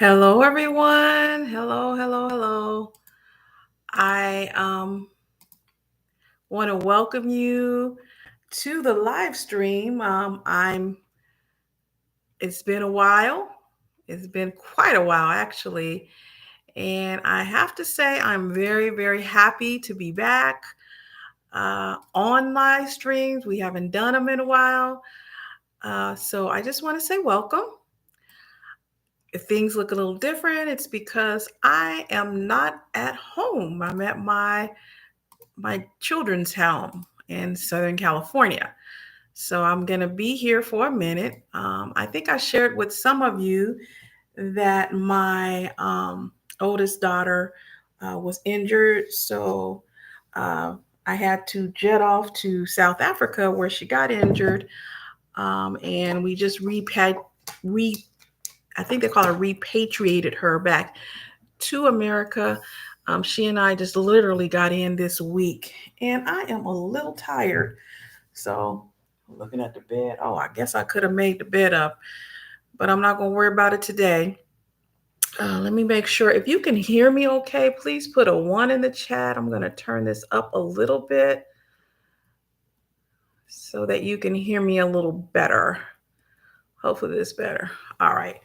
Hello, everyone. Hello, hello, hello. I want to welcome you to the live stream. It's been a while. It's been quite a while, actually. And I have to say, I'm very, very happy to be back on live streams. We haven't done them in a while. So I just want to say welcome. If things look a little different, it's because I am not at home. I'm at my children's home in Southern California. So I'm going to be here for a minute. I think I shared with some of you that my oldest daughter was injured. So I had to jet off to South Africa where she got injured. And we just I think they call her repatriated her back to America. She and I just literally got in this week, and I am a little tired. So, looking at the bed, oh, I guess I could have made the bed up, but I'm not going to worry about it today. Let me make sure. If you can hear me okay, please put a one in the chat. I'm going to turn this up a little bit so that you can hear me a little better. Hopefully, this is better. All right.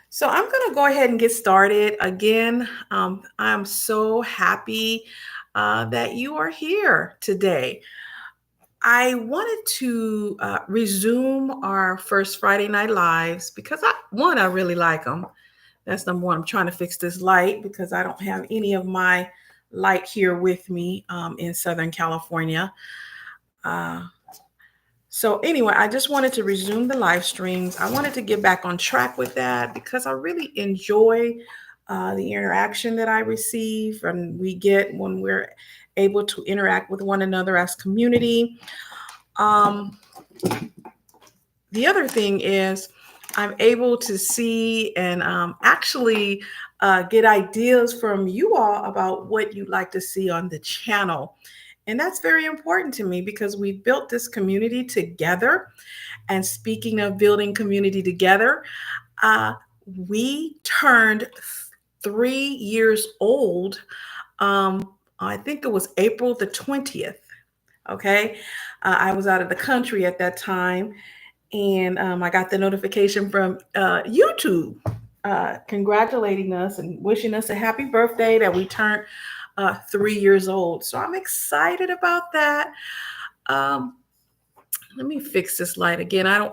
So I'm going to go ahead and get started. Again, I'm so happy that you are here today. I wanted to resume our first Friday Night Lives because I really like them. That's number one. I'm trying to fix this light because I don't have any of my light here with me in Southern California. So anyway, I just wanted to resume the live streams. I wanted to get back on track with that because I really enjoy the interaction that I receive and we get when we're able to interact with one another as community. The other thing is I'm able to see and actually get ideas from you all about what you'd like to see on the channel. And that's very important to me because we built this community together. And speaking of building community together, we turned 3 years old. I think it was April the 20th. Okay. I was out of the country at that time. And I got the notification from YouTube congratulating us and wishing us a happy birthday that we turned 3 years old. So I'm excited about that. Um, Let me fix this light again. All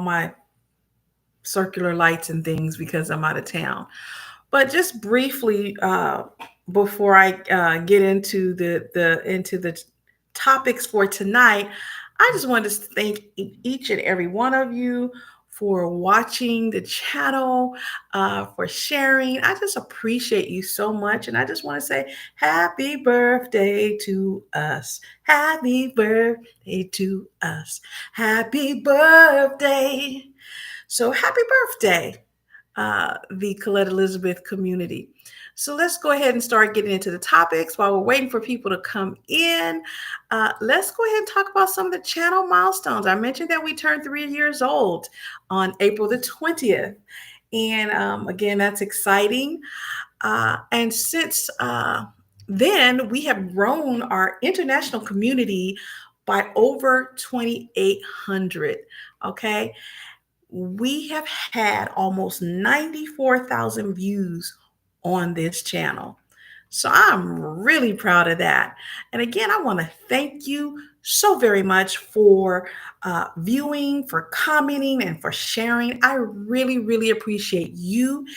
my circular lights and things because I'm out of town. But just briefly, before I get into the topics for tonight, I just wanted to thank each and every one of you for watching the channel, for sharing. I just appreciate you so much. And I just want to say happy birthday to us. Happy birthday to us. Happy birthday. So happy birthday, the Colette Elizabeth community. So let's go ahead and start getting into the topics while we're waiting for people to come in. Let's go ahead and talk about some of the channel milestones. I mentioned that we turned 3 years old on April the 20th. And again, that's exciting. And since then, we have grown our international community by over 2,800. Okay. We have had almost 94,000 views on this channel. So I'm really proud of that. And again, I want to thank you so very much for viewing, for commenting, and for sharing. I really, really appreciate you.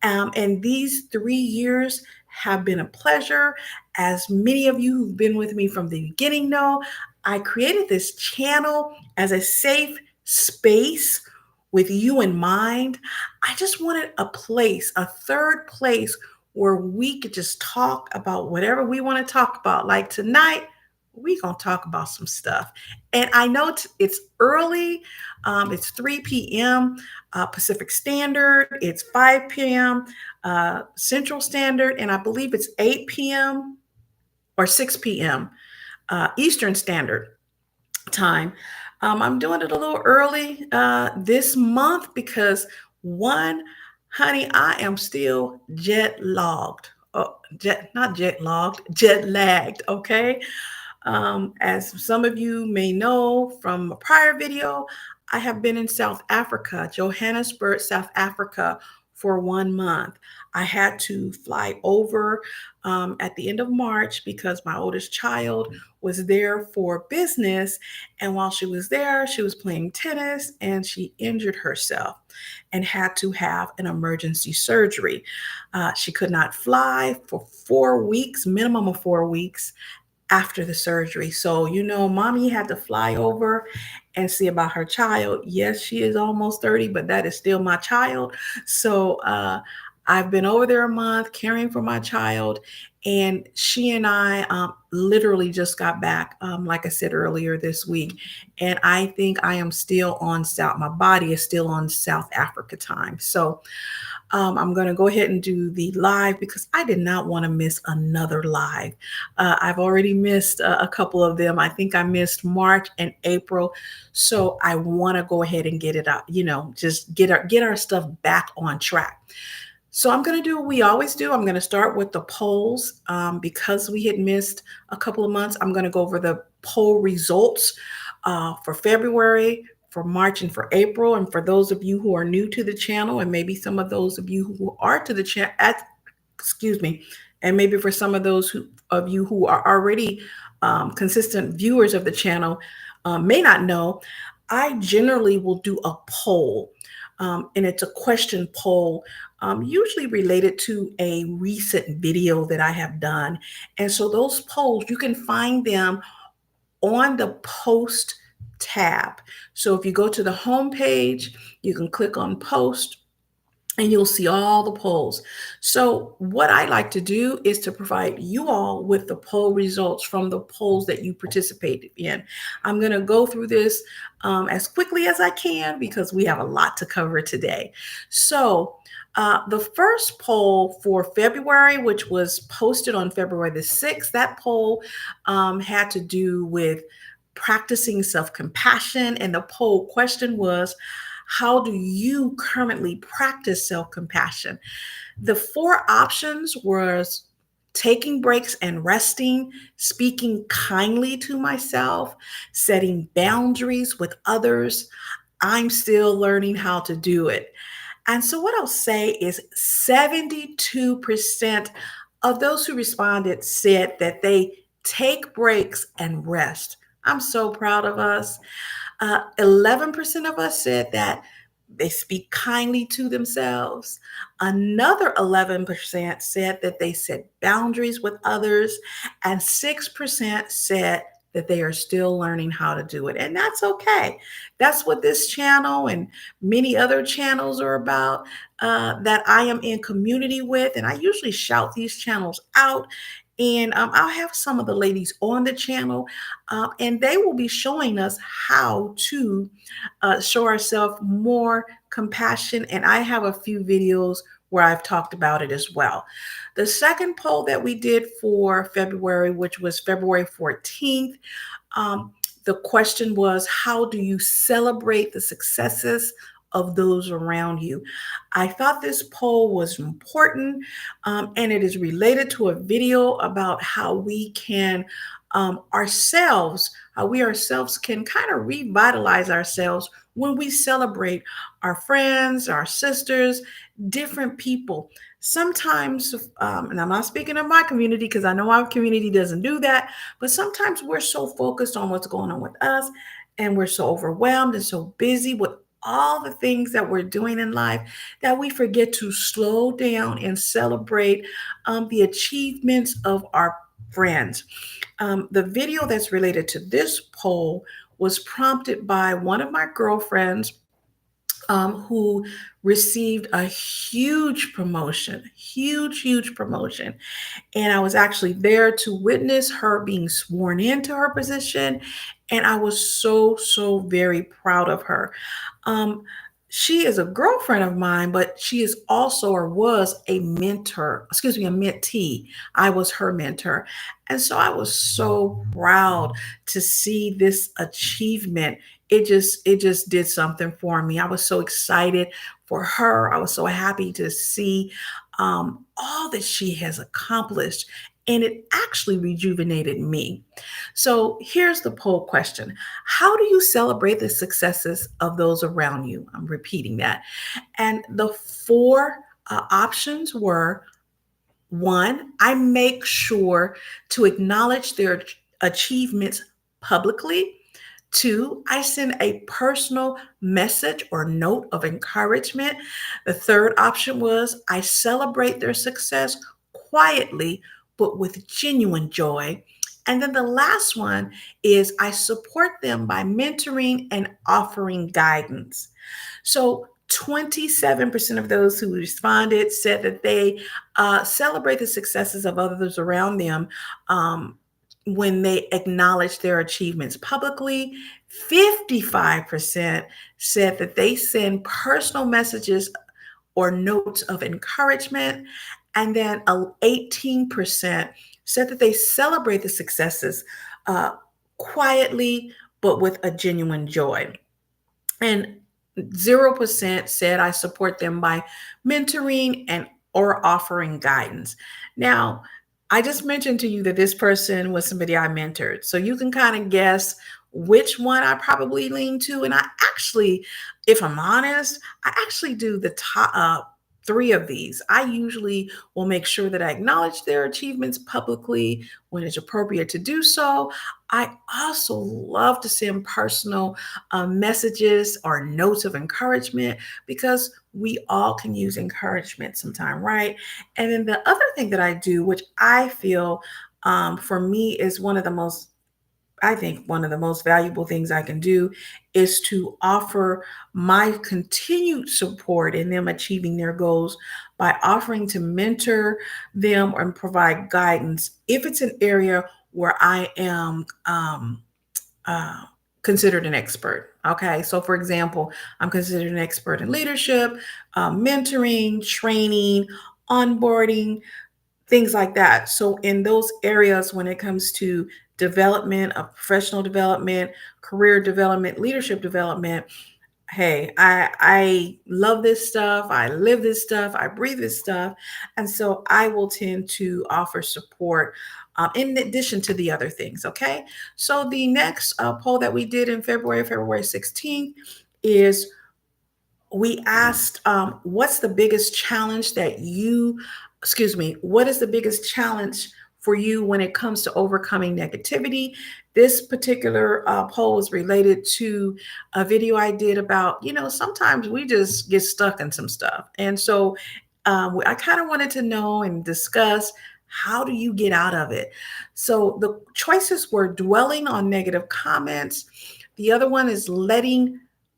And these 3 years have been a pleasure. As many of you who've been with me from the beginning know, I created this channel as a safe space with you in mind. I just wanted a place, a third place where we could just talk about whatever we want to talk about. Like tonight, we're going to talk about some stuff. And I know it's early. It's 3 p.m. Pacific Standard. It's 5 p.m. Central Standard. And I believe it's 8 p.m. or 6 p.m. Eastern Standard Time. I'm doing it a little early this month because one, honey, I am still jet logged. Not jet logged, jet lagged. Okay. As some of you may know from a prior video, I have been in South Africa, Johannesburg, South Africa, for 1 month. I had to fly over at the end of March because my oldest child was there for business. And while she was there, she was playing tennis and she injured herself and had to have an emergency surgery. She could not fly for 4 weeks, minimum of 4 weeks after the surgery. So, mommy had to fly over and see about her child. Yes, she is almost 30, but that is still my child. So, I've been over there a month caring for my child, and she and I literally just got back, like I said earlier this week. And I think I am still on my body is still on South Africa time. So, I'm going to go ahead and do the live because I did not want to miss another live. I've already missed a couple of them. I think I missed March and April. So I want to go ahead and get it up, just get our stuff back on track. So I'm going to do what we always do. I'm going to start with the polls because we had missed a couple of months. I'm going to go over the poll results for February, for March, and for April. And for those of you who are new to the channel, and maybe some of those of you who are to the channel, excuse me, and maybe for some of those of you who are already consistent viewers of the channel may not know, I generally will do a poll. And it's a question poll, usually related to a recent video that I have done. And so those polls, you can find them on the post tab. So if you go to the home page, you can click on post and you'll see all the polls. So what I like to do is to provide you all with the poll results from the polls that you participated in. I'm going to go through this as quickly as I can because we have a lot to cover today. So the first poll for February, which was posted on February the 6th, that poll had to do with practicing self-compassion. And the poll question was, how do you currently practice self-compassion? The four options was taking breaks and resting, speaking kindly to myself, setting boundaries with others. I'm still learning how to do it. And so what I'll say is 72% of those who responded said that they take breaks and rest. I'm so proud of us. 11% of us said that they speak kindly to themselves. Another 11% said that they set boundaries with others. And 6% said that they are still learning how to do it. And that's okay. That's what this channel and many other channels are about, that I am in community with. And I usually shout these channels out. And I'll have some of the ladies on the channel, and they will be showing us how to show ourselves more compassion. And I have a few videos where I've talked about it as well. The second poll that we did for February, which was February 14th, the question was, how do you celebrate the successes of those around you? I thought this poll was important, and it is related to a video about how we can how we ourselves can kind of revitalize ourselves when we celebrate our friends, our sisters, different people. Sometimes, and I'm not speaking of my community because I know our community doesn't do that, but sometimes we're so focused on what's going on with us and we're so overwhelmed and so busy with all the things that we're doing in life that we forget to slow down and celebrate the achievements of our friends. The video that's related to this poll was prompted by one of my girlfriends who received a huge promotion. And I was actually there to witness her being sworn into her position. And I was so very proud of her. she is a girlfriend of mine, but she is also or was a mentor, excuse me, a mentee. I was her mentor. And so I was so proud to see this achievement. It just did something for me. I was so excited for her. I was so happy to see all that she has accomplished. And it actually rejuvenated me. So here's the poll question: how do you celebrate the successes of those around you? I'm repeating that. And the four options were: one, I make sure to acknowledge their achievements publicly. Two, I send a personal message or note of encouragement. The third option was I celebrate their success quietly, but with genuine joy. And then the last one is I support them by mentoring and offering guidance. So 27% of those who responded said that they celebrate the successes of others around them when they acknowledge their achievements publicly. 55% said that they send personal messages or notes of encouragement. And then 18% said that they celebrate the successes uh, quietly, but with a genuine joy. And 0% said I support them by mentoring and or offering guidance. Now, I just mentioned to you that this person was somebody I mentored. So you can kind of guess which one I probably lean to. And I actually, if I'm honest, I actually do the top three of these. I usually will make sure that I acknowledge their achievements publicly when it's appropriate to do so. I also love to send personal messages or notes of encouragement because we all can use encouragement sometime, right? And then the other thing that I do, which I feel for me is one of the most I think one of the most valuable things I can do is to offer my continued support in them achieving their goals by offering to mentor them and provide guidance if it's an area where I am uh, considered an expert. Okay, so for example, I'm considered an expert in leadership, mentoring, training, onboarding, things like that. So in those areas, when it comes to development of professional development, career development, leadership development, hey, I love this stuff. I live this stuff. I breathe this stuff. And so I will tend to offer support in addition to the other things. Okay. So the next poll that we did in February 16th, is we asked, what's the biggest challenge that you, excuse me, what is the biggest challenge for you when it comes to overcoming negativity? This particular poll was related to a video I did about, sometimes we just get stuck in some stuff. And so I kind of wanted to know and discuss, how do you get out of it? So the choices were dwelling on negative comments. The other one is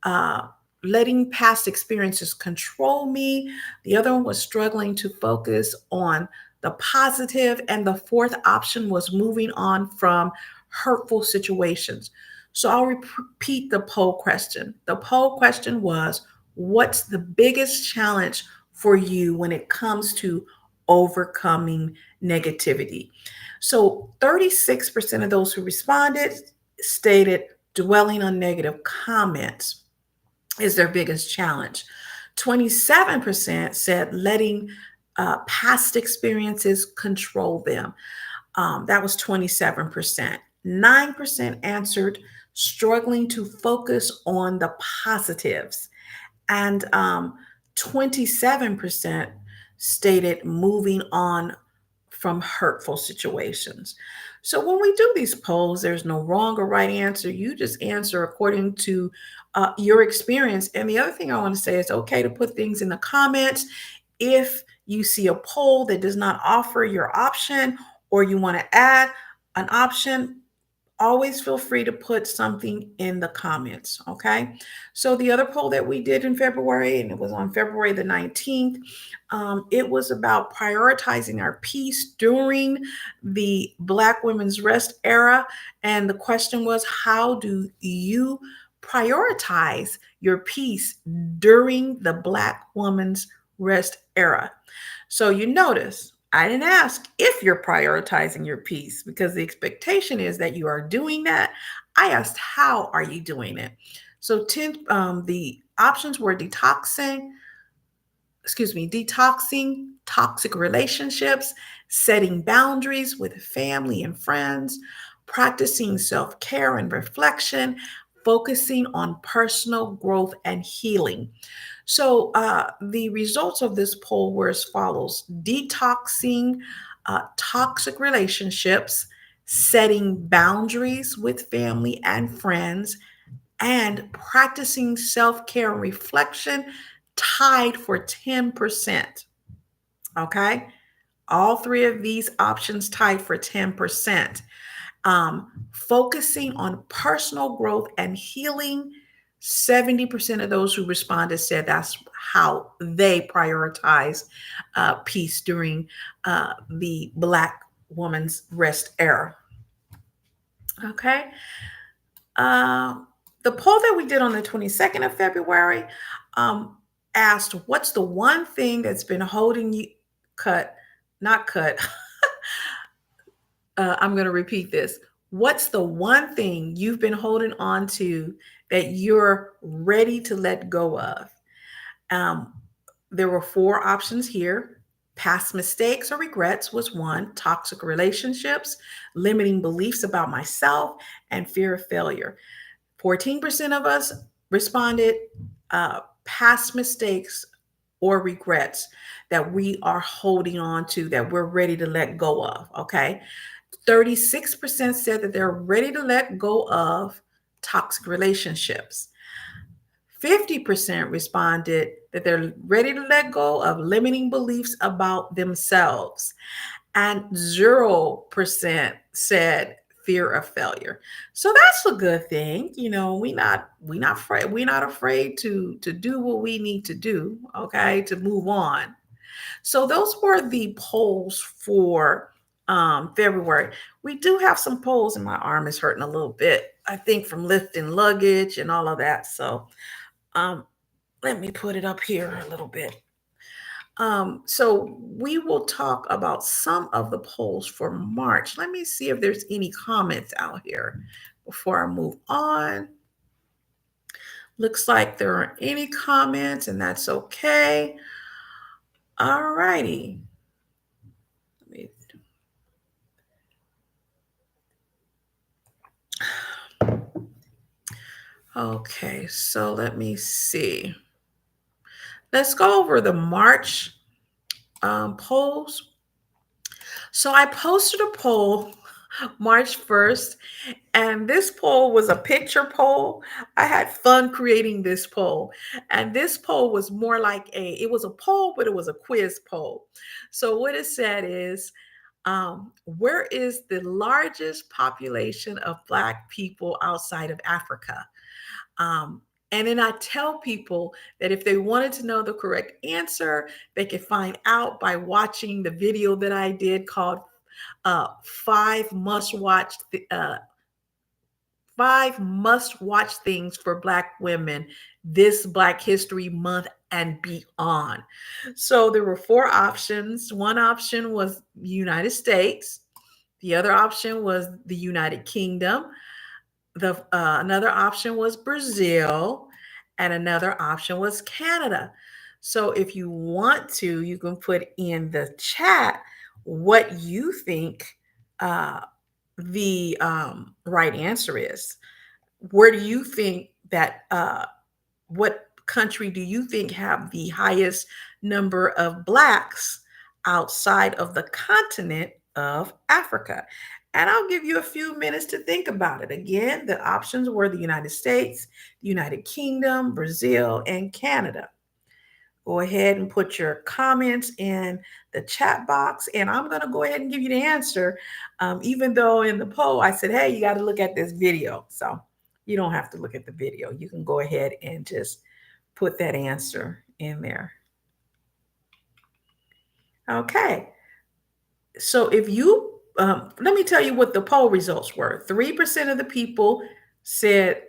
uh, letting past experiences control me. The other one was struggling to focus on the positive. And the fourth option was moving on from hurtful situations. So I'll repeat the poll question. The poll question was, what's the biggest challenge for you when it comes to overcoming negativity? So 36% of those who responded stated dwelling on negative comments is their biggest challenge. 27% said letting past experiences control them. That was 27%. 9% answered struggling to focus on the positives. And 27% stated moving on from hurtful situations. So when we do these polls, there's no wrong or right answer. You just answer according to your experience. And the other thing I want to say, it's okay to put things in the comments. If you see a poll that does not offer your option, or you want to add an option, always feel free to put something in the comments. Okay. So the other poll that we did in February, and it was on February the 19th, it was about prioritizing our peace during the Black women's rest era. And the question was, how do you prioritize your peace during the Black woman's rest era. So you notice I didn't ask if you're prioritizing your peace because the expectation is that you are doing that. I asked how are you doing it. So the options were detoxing toxic relationships, setting boundaries with family and friends, practicing self care and reflection, focusing on personal growth and healing. So, the results of this poll were as follows: detoxing toxic relationships, setting boundaries with family and friends, and practicing self care and reflection tied for 10%. Okay. All three of these options tied for 10%. Focusing on personal growth and healing, 70% of those who responded said that's how they prioritize peace during the Black woman's rest era. Okay. Uh, the poll that we did on the 22nd of February um, asked, what's the one thing that's been holding you, not cut. I'm going to repeat this. What's the one thing you've been holding on to that you're ready to let go of? Um, there were four options here. Past mistakes or regrets was one, toxic relationships, limiting beliefs about myself, and fear of failure. 14% of us responded past mistakes or regrets that we are holding on to, that we're ready to let go of. Okay. 36% said that they're ready to let go of toxic relationships. 50% responded that they're ready to let go of limiting beliefs about themselves. And 0% said fear of failure. So that's a good thing. We're not afraid to do what we need to do, okay, to move on. So those were the polls for February. We do have some polls, and my arm is hurting a little bit, I think, from lifting luggage and all of that. So um, let me put it up here a little bit. So we will talk about some of the polls for March. Let me see if there's any comments out here before I move on. Looks like there aren't any comments, and that's okay. All righty. Okay, so let me see. Let's go over the March polls. So I posted a poll March 1st, and this poll was a picture poll. I had fun creating this poll. And this poll was more like it was a poll, but it was a quiz poll. So what it said is, where is the largest population of Black people outside of Africa? Um, and then I tell people that if they wanted to know the correct answer, they could find out by watching the video that I did called five must watch uh, five must watch things for Black women this Black History Month and beyond. So there were four options. One option was United States. The other option was the United Kingdom. Another option was Brazil, and another option was Canada. So if you want to, you can put in the chat what you think uh, the right answer is. Where do you think that? What country do you think have the highest number of Blacks outside of the continent of Africa? And I'll give you a few minutes to think about it. Again, the options were the United States, the United Kingdom, Brazil, and Canada. Go ahead and put your comments in the chat box, and I'm going to go ahead and give you the answer. Even though in the poll I said, hey, you got to look at this video. So you don't have to look at the video. You can go ahead and just put that answer in there. Okay. So if you, let me tell you what the poll results were. 3% of the people said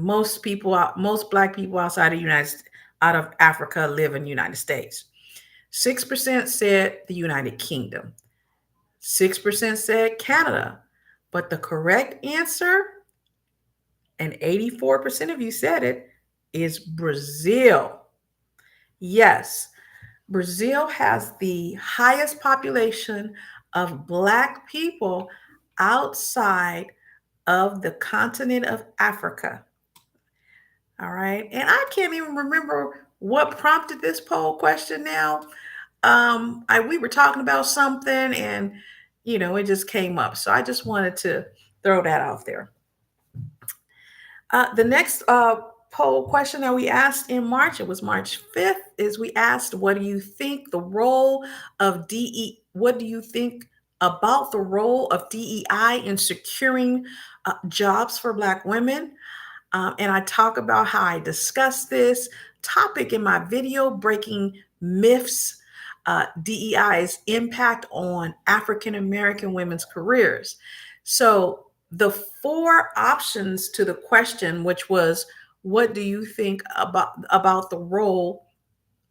most Black people outside of out of Africa live in the United States. 6% said the United Kingdom. 6% said Canada. But the correct answer, and 84% of you said it, is Brazil. Yes, Brazil has the highest population of Black people outside of the continent of Africa. All right. And I can't even remember what prompted this poll question now. We were talking about something and it just came up. So I just wanted to throw that out there. The next poll question that we asked in March, it was March 5th, is we asked, what do you think about the role of DEI in securing jobs for Black women? And I talk about how I discussed this topic in my video, Breaking Myths, DEI's impact on African American women's careers. So the four options to the question, which was, what do you think about the role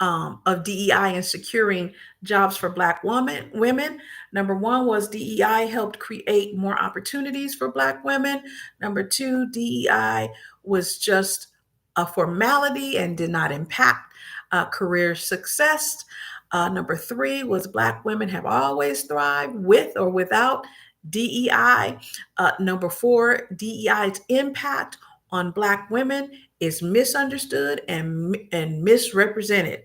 of DEI in securing jobs for Black women? Number one was DEI helped create more opportunities for Black women. Number two, DEI was just a formality and did not impact career success. Number three was Black women have always thrived with or without DEI. Number four, DEI's impact on Black women is misunderstood and misrepresented.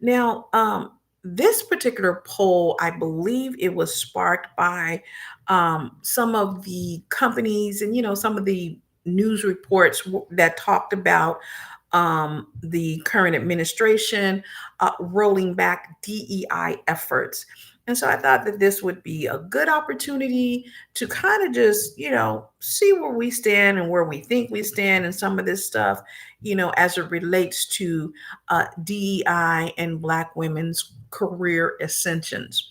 Now, this particular poll, I believe it was sparked by some of the companies and some of the news reports that talked about the current administration rolling back DEI efforts. And so I thought that this would be a good opportunity to kind of just, see where we stand and where we think we stand and some of this stuff, as it relates to DEI and Black women's career ascensions.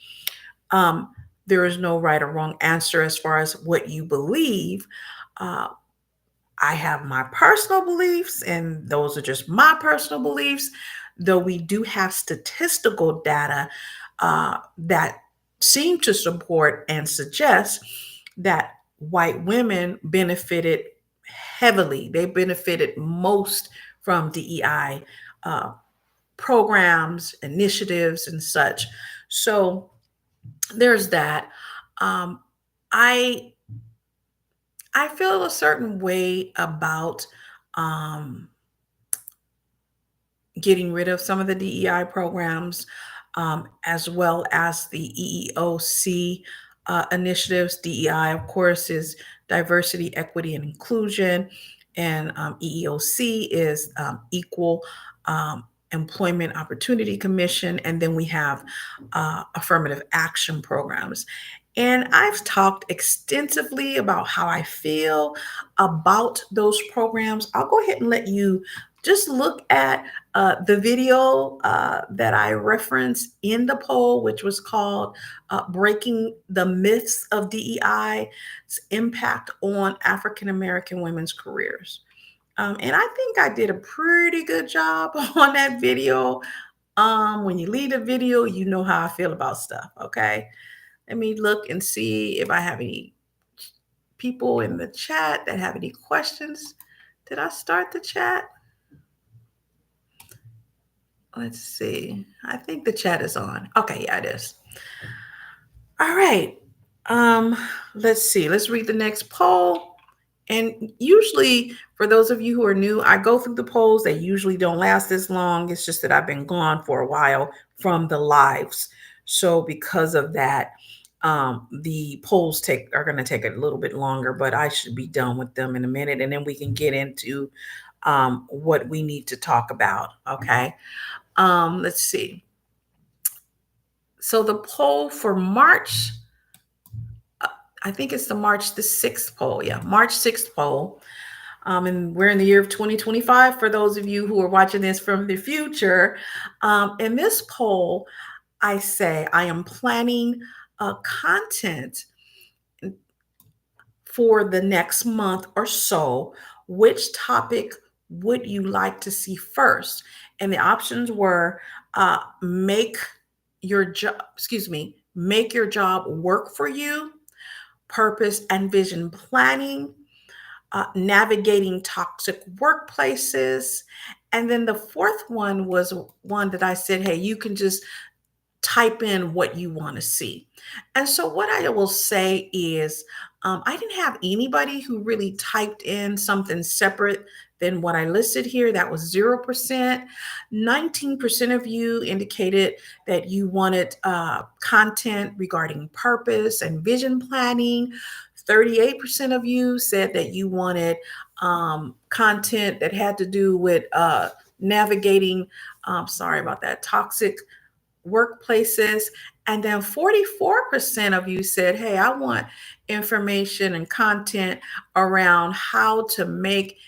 There is no right or wrong answer as far as what you believe. I have my personal beliefs, and those are just my personal beliefs, though we do have statistical data that seem to support and suggest that white women benefited heavily. They benefited most from DEI programs, initiatives, and such. So there's that. I feel a certain way about getting rid of some of the DEI programs, as well as the EEOC initiatives. DEI, of course, is diversity, equity, and inclusion, and EEOC is Equal Employment Opportunity Commission, and then we have affirmative action programs. And I've talked extensively about how I feel about those programs. I'll go ahead and let you just look at the video that I referenced in the poll, which was called Breaking the Myths of DEI's Impact on African American Women's Careers. And I think I did a pretty good job on that video. When you leave the video, you know how I feel about stuff, okay? Let me look and see if I have any people in the chat that have any questions. Did I start the chat? Let's see. I think the chat is on. Okay, yeah, it is. All right. Let's see. Let's read the next poll. And usually, for those of you who are new, I go through the polls. They usually don't last this long. It's just that I've been gone for a while from the lives. So because of that, the polls are going to take a little bit longer, but I should be done with them in a minute, and then we can get into what we need to talk about. Okay. Let's see. So the poll for March, I think it's the 6th poll. Yeah, March 6th poll. And we're in the year of 2025 for those of you who are watching this from the future. In this poll, I say I am planning content for the next month or so which topic would you like to see first? And the options were make your job, make your job work for you, purpose and vision planning, navigating toxic workplaces. And then the fourth one was one that I said, hey, you can just type in what you want to see. And so, what I will say is, I didn't have anybody who really typed in something separate than what I listed here. That was 0%. 19% of you indicated that you wanted content regarding purpose and vision planning. 38% of you said that you wanted content that had to do with navigating, sorry about that, toxic workplaces. And then 44% of you said, hey, I want information and content around how to make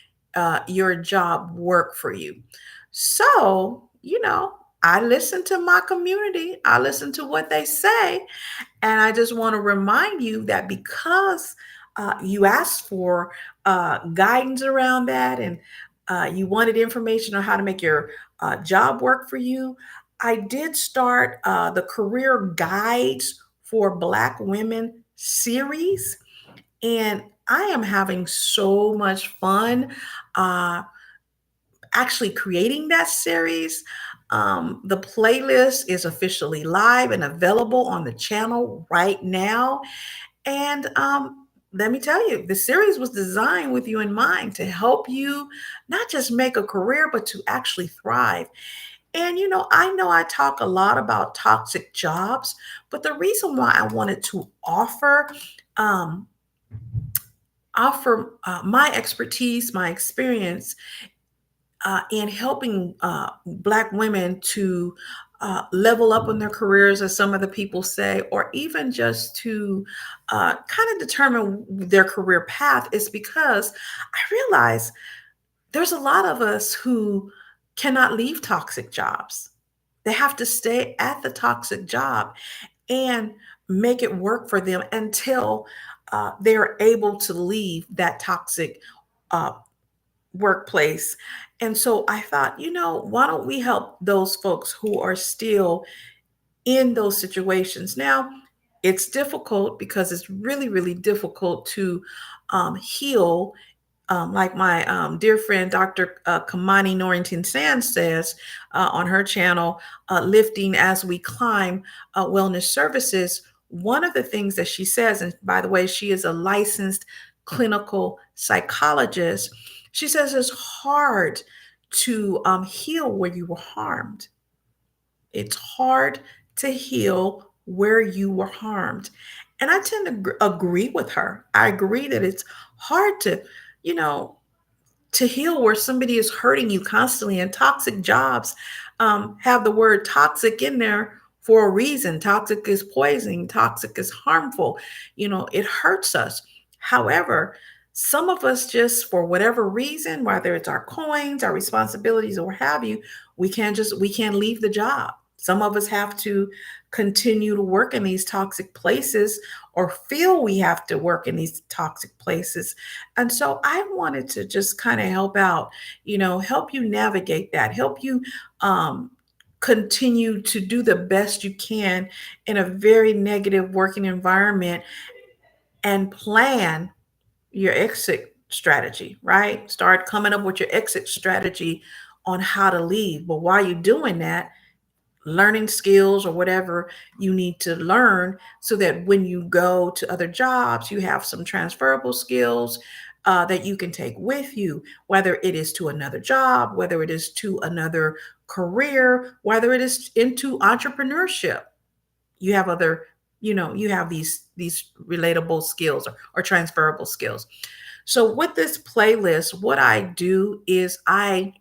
your job work for you. So, I listen to my community, I listen to what they say, and I just want to remind you that because you asked for guidance around that, and you wanted information on how to make your job work for you, I did start the Career Guides for Black Women series. And I am having so much fun uh, actually creating that series. The playlist is officially live and available on the channel right now. And let me tell you, the series was designed with you in mind to help you not just make a career, but to actually thrive. And I know I talk a lot about toxic jobs, but the reason why I wanted to um, offer my expertise, my experience in helping Black women to level up in their careers, as some of the people say, or even just to kind of determine their career path, is because I realize there's a lot of us who cannot leave toxic jobs. They have to stay at the toxic job and make it work for them until they're able to leave that toxic uh, workplace. And so I thought, why don't we help those folks who are still in those situations? Now, it's difficult because it's really, really difficult to heal, like my dear friend Dr. Kamani Norrington Sands says on her channel, Lifting as We Climb Wellness Services. One of the things that she says, and by the way, she is a licensed clinical psychologist, she says it's hard to heal where you were harmed. It's hard to heal where you were harmed. And I tend to agree with her. I agree that it's hard you know, to heal where somebody is hurting you constantly. And toxic jobs have the word toxic in there for a reason. Toxic is poisoning, toxic is harmful. It hurts us. However, some of us, just for whatever reason, whether it's our coins, our responsibilities, or what have you, we can't leave the job. Some of us have to continue to work in these toxic places, or feel we have to work in these toxic places. And so I wanted to just kind of help out, help you navigate that, help you continue to do the best you can in a very negative working environment, and plan your exit strategy, right? Start coming up with your exit strategy on how to leave. But while you're doing that, learning skills or whatever you need to learn, so that when you go to other jobs, you have some transferable skills that you can take with you, whether it is to another job, whether it is to another career, whether it is into entrepreneurship. You have other, you have these relatable skills, or transferable skills. So with this playlist, what I do is I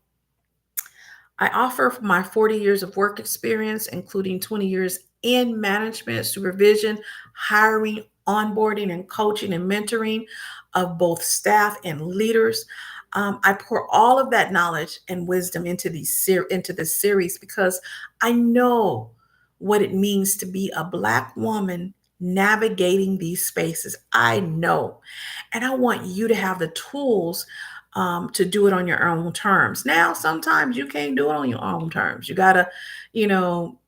offer my 40 years of work experience, including 20 years in management, supervision, hiring, onboarding, and coaching and mentoring of both staff and leaders. I pour all of that knowledge and wisdom into this series, because I know what it means to be a Black woman navigating these spaces. I know. And I want you to have the tools to do it on your own terms. Now, sometimes you can't do it on your own terms. You got to, you know,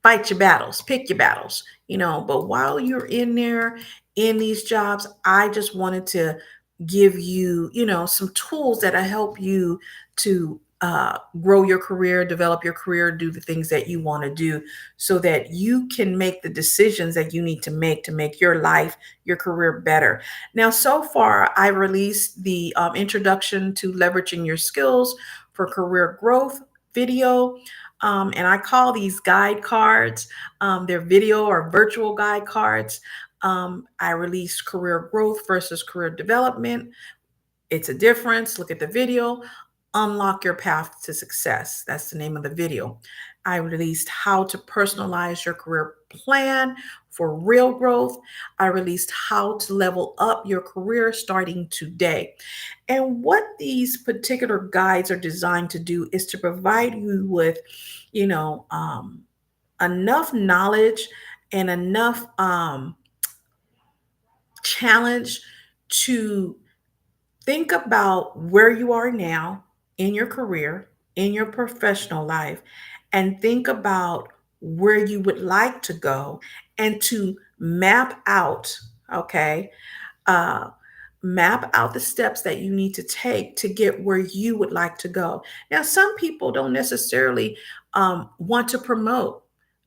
fight your battles, pick your battles, but while you're in there in these jobs, I just wanted to give you, some tools that'll help you to grow your career, develop your career, do the things that you want to do so that you can make the decisions that you need to make your life, your career better. Now, so far, I released the introduction to leveraging your skills for career growth video. And I call these guide cards. They're video or virtual guide cards. I released career growth versus career development. It's a difference. Look at the video. Unlock your path to success. That's the name of the video. I released how to personalize your career plan for real growth. I released how to level up your career starting today. And what these particular guides are designed to do is to provide you with, you know, um, enough knowledge and enough challenge to think about where you are now in your career, in your professional life, and think about where you would like to go and to map out, okay, uh, map out the steps that you need to take to get where you would like to go. Now, some people don't necessarily want to promote.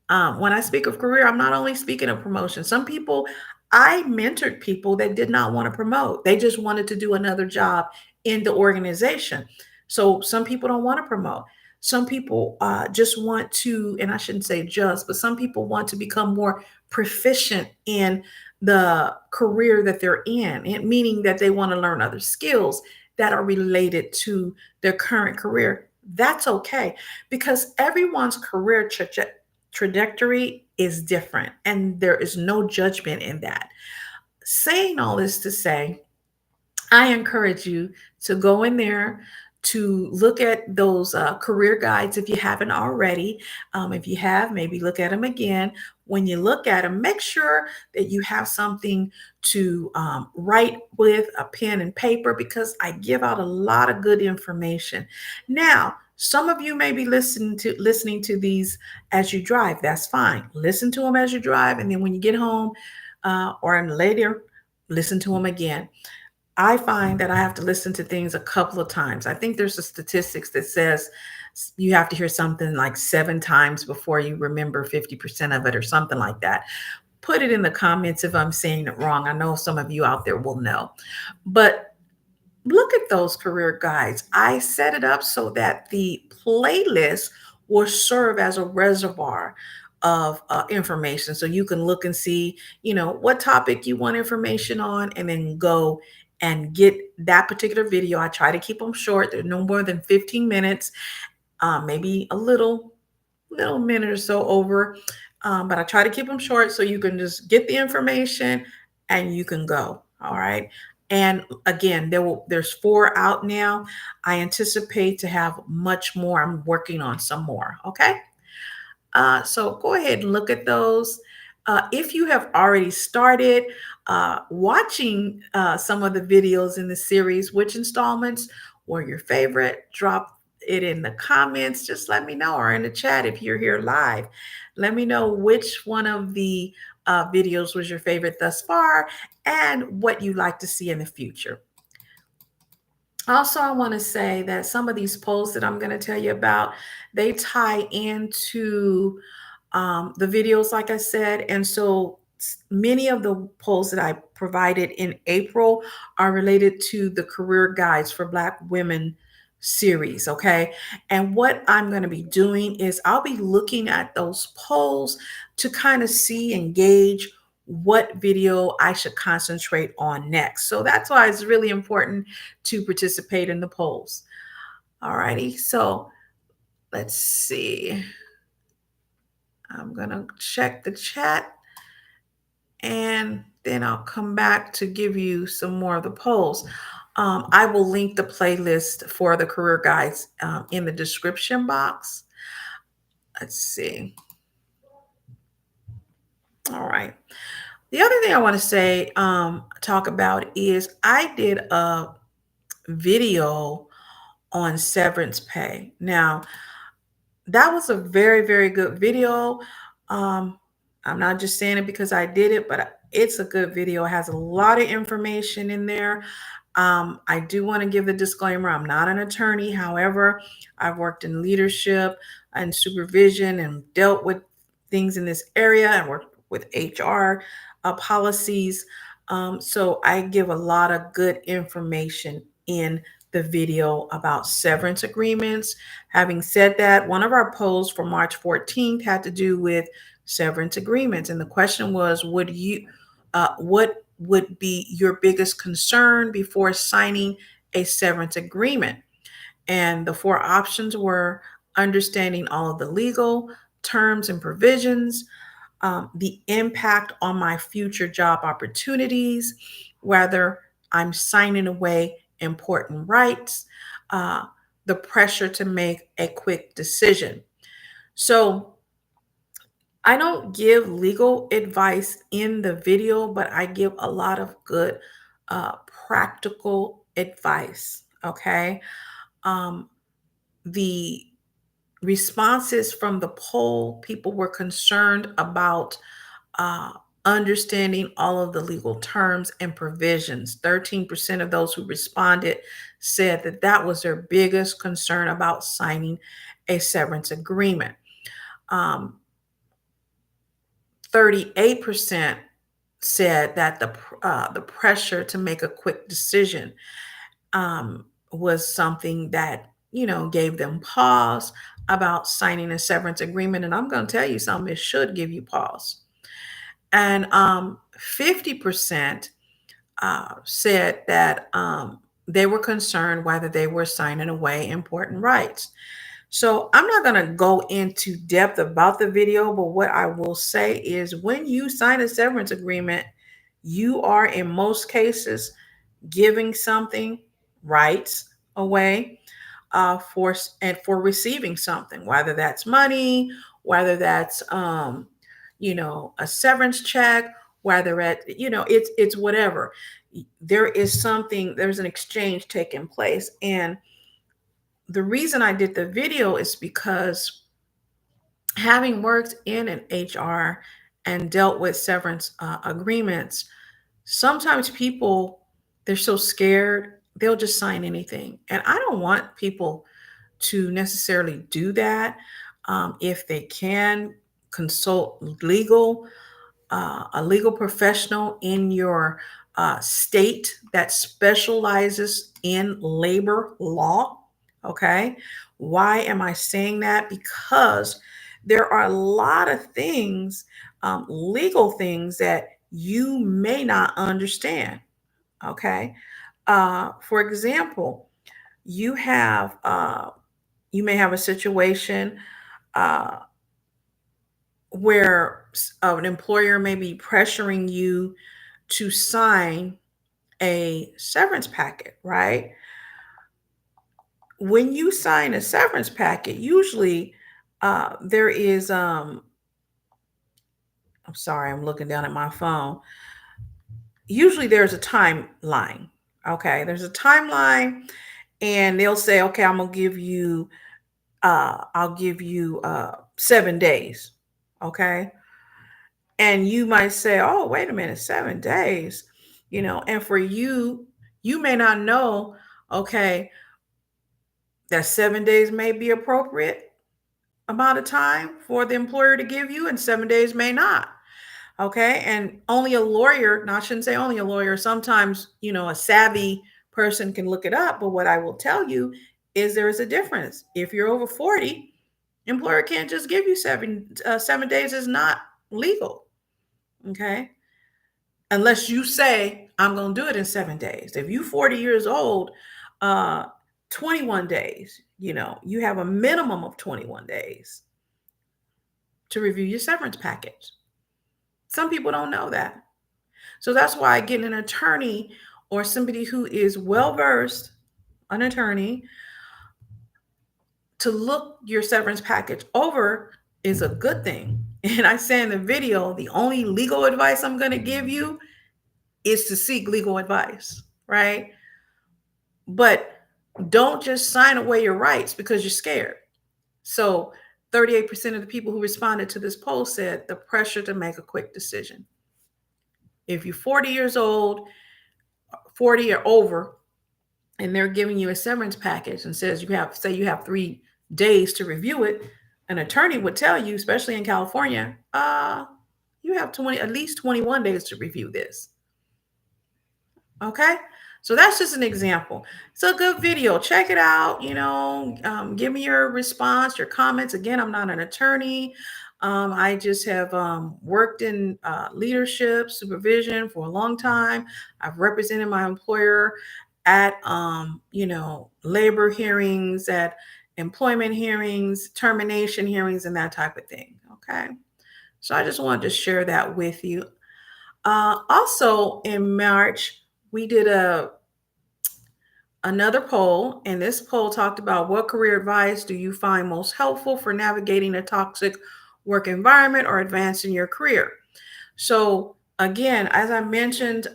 When I speak of career, I'm not only speaking of promotion. Some people, I mentored people that did not want to promote, they just wanted to do another job in the organization. So, some people don't want to promote. Some people just want to, and I shouldn't say just, but some people want to become more proficient in the career that they're in, meaning that they want to learn other skills that are related to their current career. That's okay because everyone's career trajectory is different and there is no judgment in that. Saying all this to say, I encourage you to go in there to look at those career guides if you haven't already. If you have, maybe look at them again. When you look at them, make sure that you have something to write with a pen and paper because I give out a lot of good information. Now, some of you may be listening to these as you drive. That's fine. Listen to them as you drive, and then when you get home or later, listen to them again. I find that I have to listen to things a couple of times. I think there's a statistics that says you have to hear something like 7 times before you remember 50% of it or something like that. Put it in the comments if I'm saying it wrong. I know some of you out there will know. But look at those career guides. I set it up so that the playlist will serve as a reservoir of information. So you can look and see, what topic you want information on, and then go and get that particular video. I try to keep them short. They're no more than 15 minutes, maybe a little minute or so over. But I try to keep them short so you can just get the information and you can go. All right. And again, there's 4 out now. I anticipate to have much more. I'm working on some more. Okay. So go ahead and look at those. If you have already started watching some of the videos in the series, which installments were your favorite? Drop it in the comments. Just let me know, or in the chat if you're here live. Let me know which one of the videos was your favorite thus far and what you'd like to see in the future. Also, I want to say that some of these polls that I'm going to tell you about, they tie into the videos, like I said. And so many of the polls that I provided in April are related to the career guides for Black women series. Okay. And what I'm going to be doing is I'll be looking at those polls to kind of see and gauge what video I should concentrate on next. So that's why it's really important to participate in the polls. All righty. So let's see. I'm going to check the chat and then I'll come back to give you some more of the polls. I will link the playlist for the career guides in the description box. Let's see. All right. The other thing I want to say, talk about is I did a video on severance pay. Now, that was a very, very good video. Um, I'm not just saying it because I did it, but it's a good video. It has a lot of information in there. I do want to give the disclaimer, I'm not an attorney. However, I've worked in leadership and supervision and dealt with things in this area and worked with HR policies. So I give a lot of good information in the video about severance agreements. Having said that, one of our polls for March 14th had to do with severance agreements. And the question was, what would be your biggest concern before signing a severance agreement? And the four options were understanding all of the legal terms and provisions, the impact on my future job opportunities, whether I'm signing away important rights, uh, the pressure to make a quick decision. So I don't give legal advice in the video, but I give a lot of good practical advice. Okay. Um, the responses from the poll, people were concerned about uh, understanding all of the legal terms and provisions. 13% of those who responded said that that was their biggest concern about signing a severance agreement. 38% said that the pressure to make a quick decision was something that gave them pause about signing a severance agreement. And I'm going to tell you something, it should give you pause. And 50% said that they were concerned whether they were signing away important rights. So I'm not going to go into depth about the video, but what I will say is when you sign a severance agreement, you are in most cases giving something, rights away, for receiving something, whether that's money, whether that's a severance check, whether it's whatever. There's an exchange taking place. And the reason I did the video is because having worked in an HR and dealt with severance agreements, sometimes people, they're so scared, they'll just sign anything. And I don't want people to necessarily do that. If they can, consult a legal professional in your state that specializes in labor law. Okay. Why am I saying that? Because there are a lot of things, legal things that you may not understand. Okay. For example, you have you may have a situation uh, where an employer may be pressuring you to sign a severance packet, right? When you sign a severance packet, usually there is, I'm sorry, I'm looking down at my phone. Usually there's a timeline. Okay, there's a timeline, and they'll say, okay, I'll give you 7 days. Okay. And you might say, oh, wait a minute, 7 days, and for you, you may not know, okay, that 7 days may be appropriate amount of time for the employer to give you, and 7 days may not. Okay. And only a lawyer, no, I shouldn't say only a lawyer, sometimes, a savvy person can look it up. But what I will tell you is there is a difference. If you're over 40, employer can't just give you 7 days is not legal. Okay. Unless you say, I'm going to do it in 7 days. If you're 40 years old, 21 days, you have a minimum of 21 days to review your severance package. Some people don't know that. So that's why getting an attorney or somebody who is well-versed, an attorney, to look your severance package over is a good thing. And I say in the video, the only legal advice I'm going to give you is to seek legal advice, right? But don't just sign away your rights because you're scared. So 38% of the people who responded to this poll said the pressure to make a quick decision. If you're 40 years old, 40 or over, and they're giving you a severance package and says you have 3 days to review it, an attorney would tell you, especially in California, you have at least 21 days to review this. Okay, so that's just an example. It's a good video. Check it out. Give me your response, your comments. Again, I'm not an attorney. I just have worked in leadership, supervision for a long time. I've represented my employer at labor hearings, at employment hearings, termination hearings, and that type of thing. Okay, so I just wanted to share that with you. Also in March, we did another poll, and this poll talked about what career advice do you find most helpful for navigating a toxic work environment or advancing your career. So again, as I mentioned,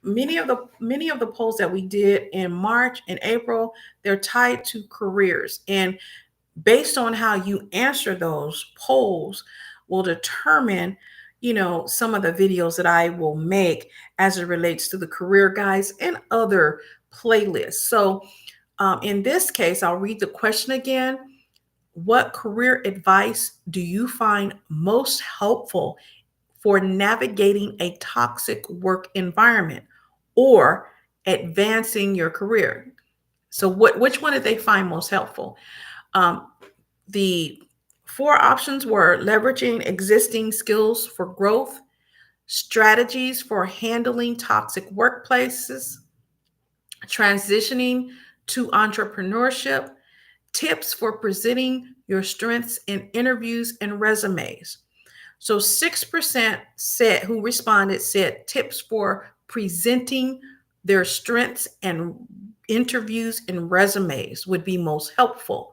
many of the polls that we did in March and April, they're tied to careers, and based on how you answer those polls will determine some of the videos that I will make as it relates to the career guides and other playlists. So in this case, I'll read the question again. What career advice do you find most helpful for navigating a toxic work environment or advancing your career? So which one did they find most helpful? The 4 options were leveraging existing skills for growth, strategies for handling toxic workplaces, transitioning to entrepreneurship, tips for presenting your strengths in interviews and resumes. So 6% said who responded said tips for presenting their strengths and interviews and resumes would be most helpful.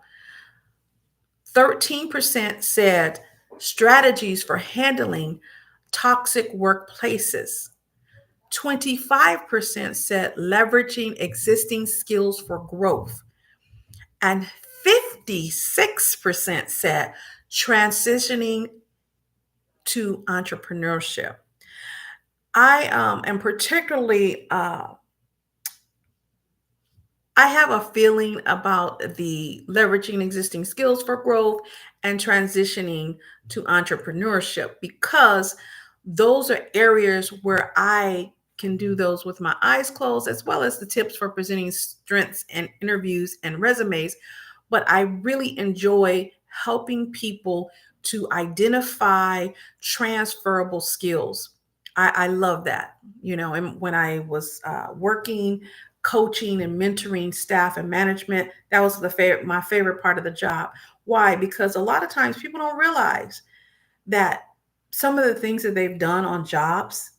13% said strategies for handling toxic workplaces. 25% said leveraging existing skills for growth. And 56% said transitioning to entrepreneurship. I am particularly I have a feeling about the leveraging existing skills for growth and transitioning to entrepreneurship, because those are areas where I can do those with my eyes closed, as well as the tips for presenting strengths and interviews and resumes. But I really enjoy helping people to identify transferable skills. I love that, and when I was working coaching and mentoring staff and management, that was my favorite part of the job. Why? Because a lot of times people don't realize that some of the things that they've done on jobs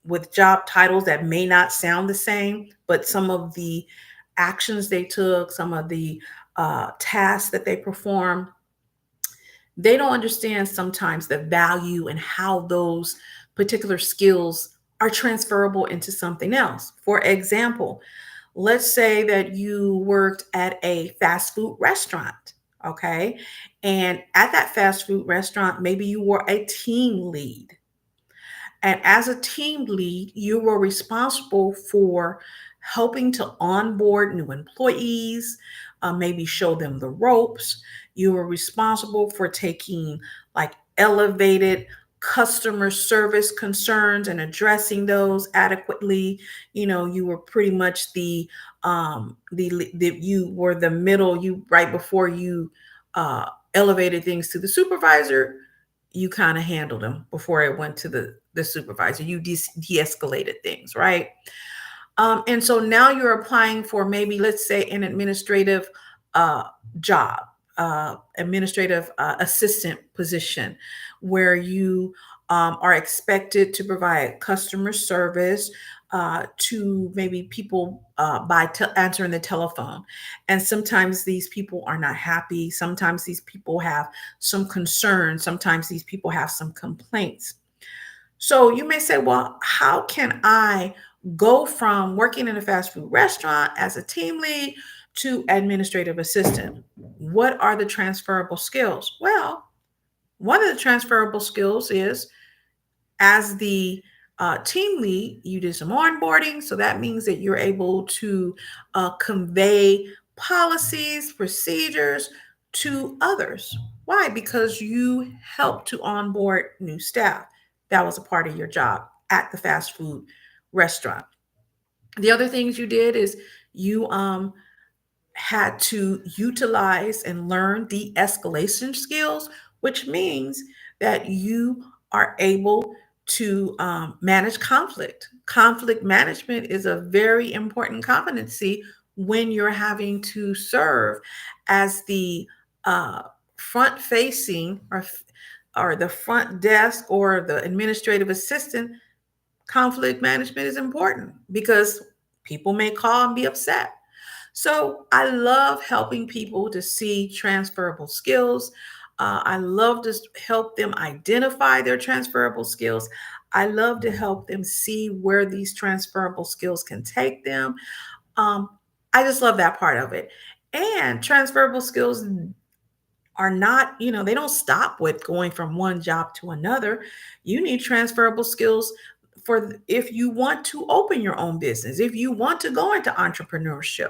with job titles that may not sound the same, but some of the actions they took, some of the tasks that they performed, they don't understand sometimes the value and how those particular skills are transferable into something else. For example, let's say that you worked at a fast food restaurant, okay? And at that fast food restaurant, maybe you were a team lead. And as a team lead, you were responsible for helping to onboard new employees, maybe show them the ropes. You were responsible for taking like elevated customer service concerns and addressing those adequately. You were pretty much you were the middle. You right before you elevated things to the supervisor, you kind of handled them before it went to the supervisor. You de-escalated things, right? And so now you're applying for maybe, let's say, an administrative job, administrative assistant position, where you are expected to provide customer service to maybe people by answering the telephone. And sometimes these people are not happy. Sometimes these people have some concerns. Sometimes these people have some complaints. So you may say, well, how can I go from working in a fast food restaurant as a team lead to administrative assistant. What are the transferable skills? Well, one of the transferable skills is as the team lead, you did some onboarding. So that means that you're able to convey policies, procedures to others. Why? Because you helped to onboard new staff. That was a part of your job at the fast food restaurant. The other things you did is you had to utilize and learn de escalation skills, which means that you are able to manage conflict. Conflict management is a very important competency when you're having to serve as the front facing or the front desk or the administrative assistant. Conflict management is important because people may call and be upset. So I love helping people to see transferable skills. I love to help them identify their transferable skills. I love to help them see where these transferable skills can take them. Um, I just love that part of it. And transferable skills are not, they don't stop with going from one job to another. You need transferable skills for if you want to open your own business, if you want to go into entrepreneurship,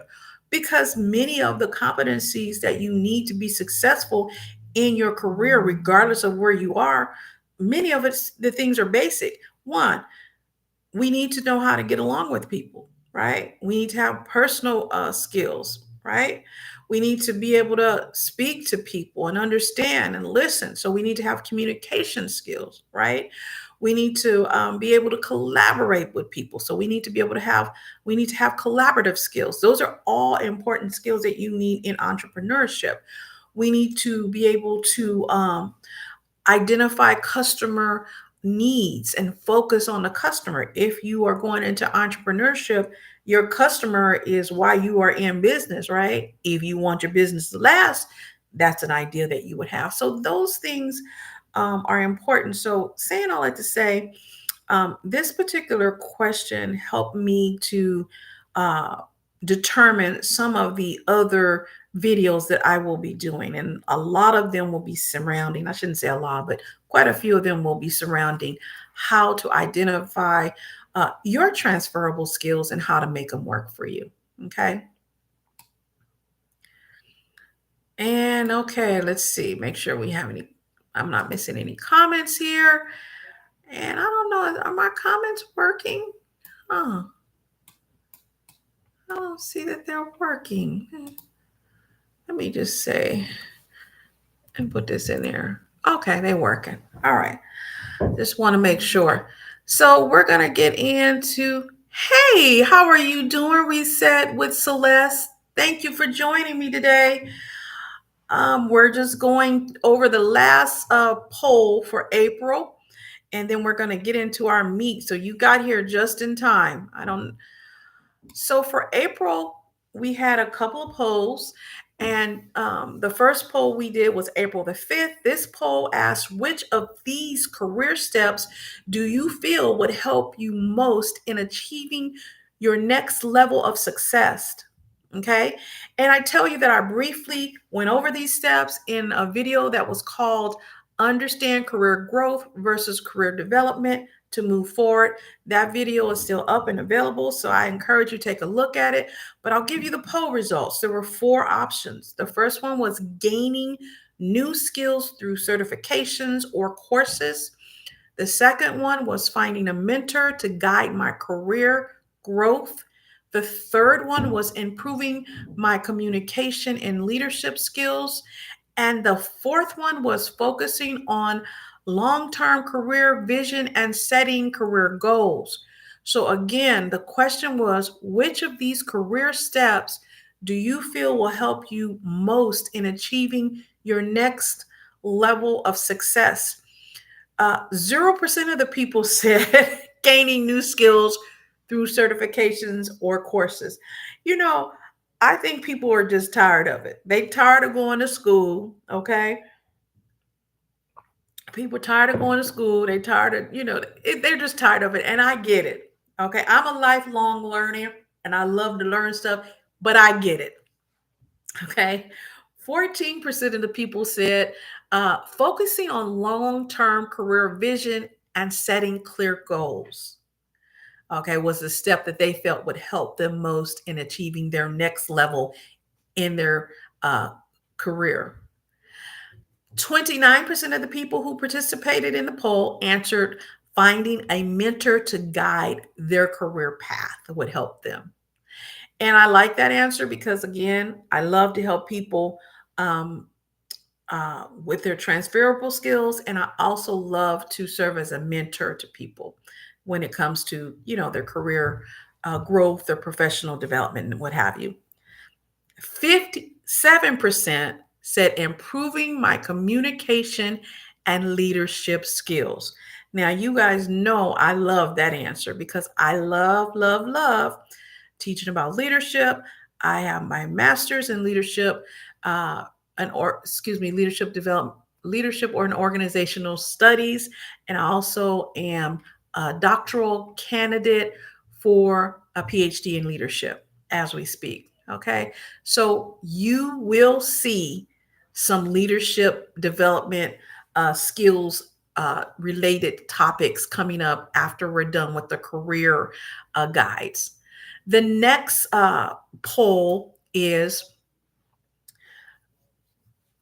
because many of the competencies that you need to be successful in your career, regardless of where you are, many of it, the things are basic. One, we need to know how to get along with people, right? We need to have personal skills, right? We need to be able to speak to people and understand and listen. So we need to have communication skills, right? We need to be able to collaborate with people. So we need to have collaborative skills. Those are all important skills that you need in entrepreneurship. We need to be able to identify customer needs and focus on the customer. If you are going into entrepreneurship, your customer is why you are in business, right? If you want your business to last, that's an idea that you would have. So those things are important. So saying all that to say, this particular question helped me to uh, determine some of the other videos that I will be doing. And a lot of them will be surrounding, I shouldn't say a lot, but quite a few of them will be surrounding how to identify your transferable skills and how to make them work for you. Okay. And okay, let's see, make sure I'm not missing any comments here. And I don't know, are my comments working? Oh, I don't see that they're working. Let me just say and put this in there. Okay, they're working. All right. Just want to make sure. So we're going to get into, hey, how are you doing, Reset with Celeste? Thank you for joining me today. We're just going over the last poll for April, and then we're going to get into our meet. So you got here just in time. So for April, we had a couple of polls, and the first poll we did was April the 5th. This poll asked, which of these career steps do you feel would help you most in achieving your next level of success? Okay. And I tell you that I briefly went over these steps in a video that was called Understand Career Growth versus Career Development to Move Forward. That video is still up and available, so I encourage you to take a look at it. But I'll give you the poll results. There were 4 options. The first one was gaining new skills through certifications or courses. The second one was finding a mentor to guide my career growth. The third one was improving my communication and leadership skills. And the fourth one was focusing on long-term career vision and setting career goals. So again, the question was, which of these career steps do you feel will help you most in achieving your next level of success? 0% of the people said gaining new skills through certifications or courses. You know, I think people are just tired of it. They tired of going to school, okay? People tired of going to school. They tired of, they're just tired of it. And I get it. Okay. I'm a lifelong learner and I love to learn stuff, but I get it. Okay. 14% of the people said focusing on long term career vision and setting clear goals, okay, was the step that they felt would help them most in achieving their next level in their uh, career. 29% of the people who participated in the poll answered finding a mentor to guide their career path would help them. And I like that answer because, again, I love to help people um, with their transferable skills. And I also love to serve as a mentor to people when it comes to, their career growth, their professional development, and what have you. 57% said improving my communication and leadership skills. Now, you guys know I love that answer because I love, love, love teaching about leadership. I have my master's in leadership, leadership development, leadership or in organizational studies, and I also am a doctoral candidate for a PhD in leadership as we speak. Okay, so you will see some leadership development skills related topics coming up after we're done with the career guides. The next poll is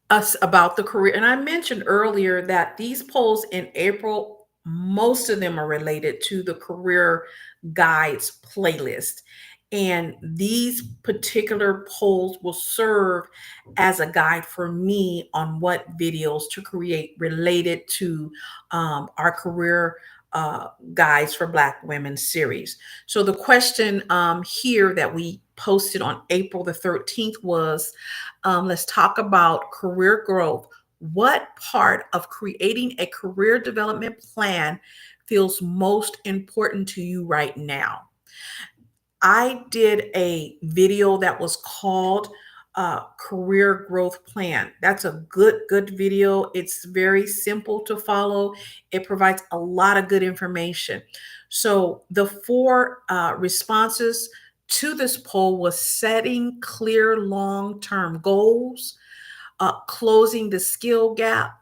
us about the career. And I mentioned earlier that these polls in April, most of them are related to the career guides playlist. And these particular polls will serve as a guide for me on what videos to create related to our career guides for Black women series. So the question here that we posted on April the 13th was, let's talk about career growth. What part of creating a career development plan feels most important to you right now? I did a video that was called Career Growth Plan. That's a good video. It's very simple to follow. It provides a lot of good information. So the four responses to this poll was setting clear long-term goals, closing the skill gap,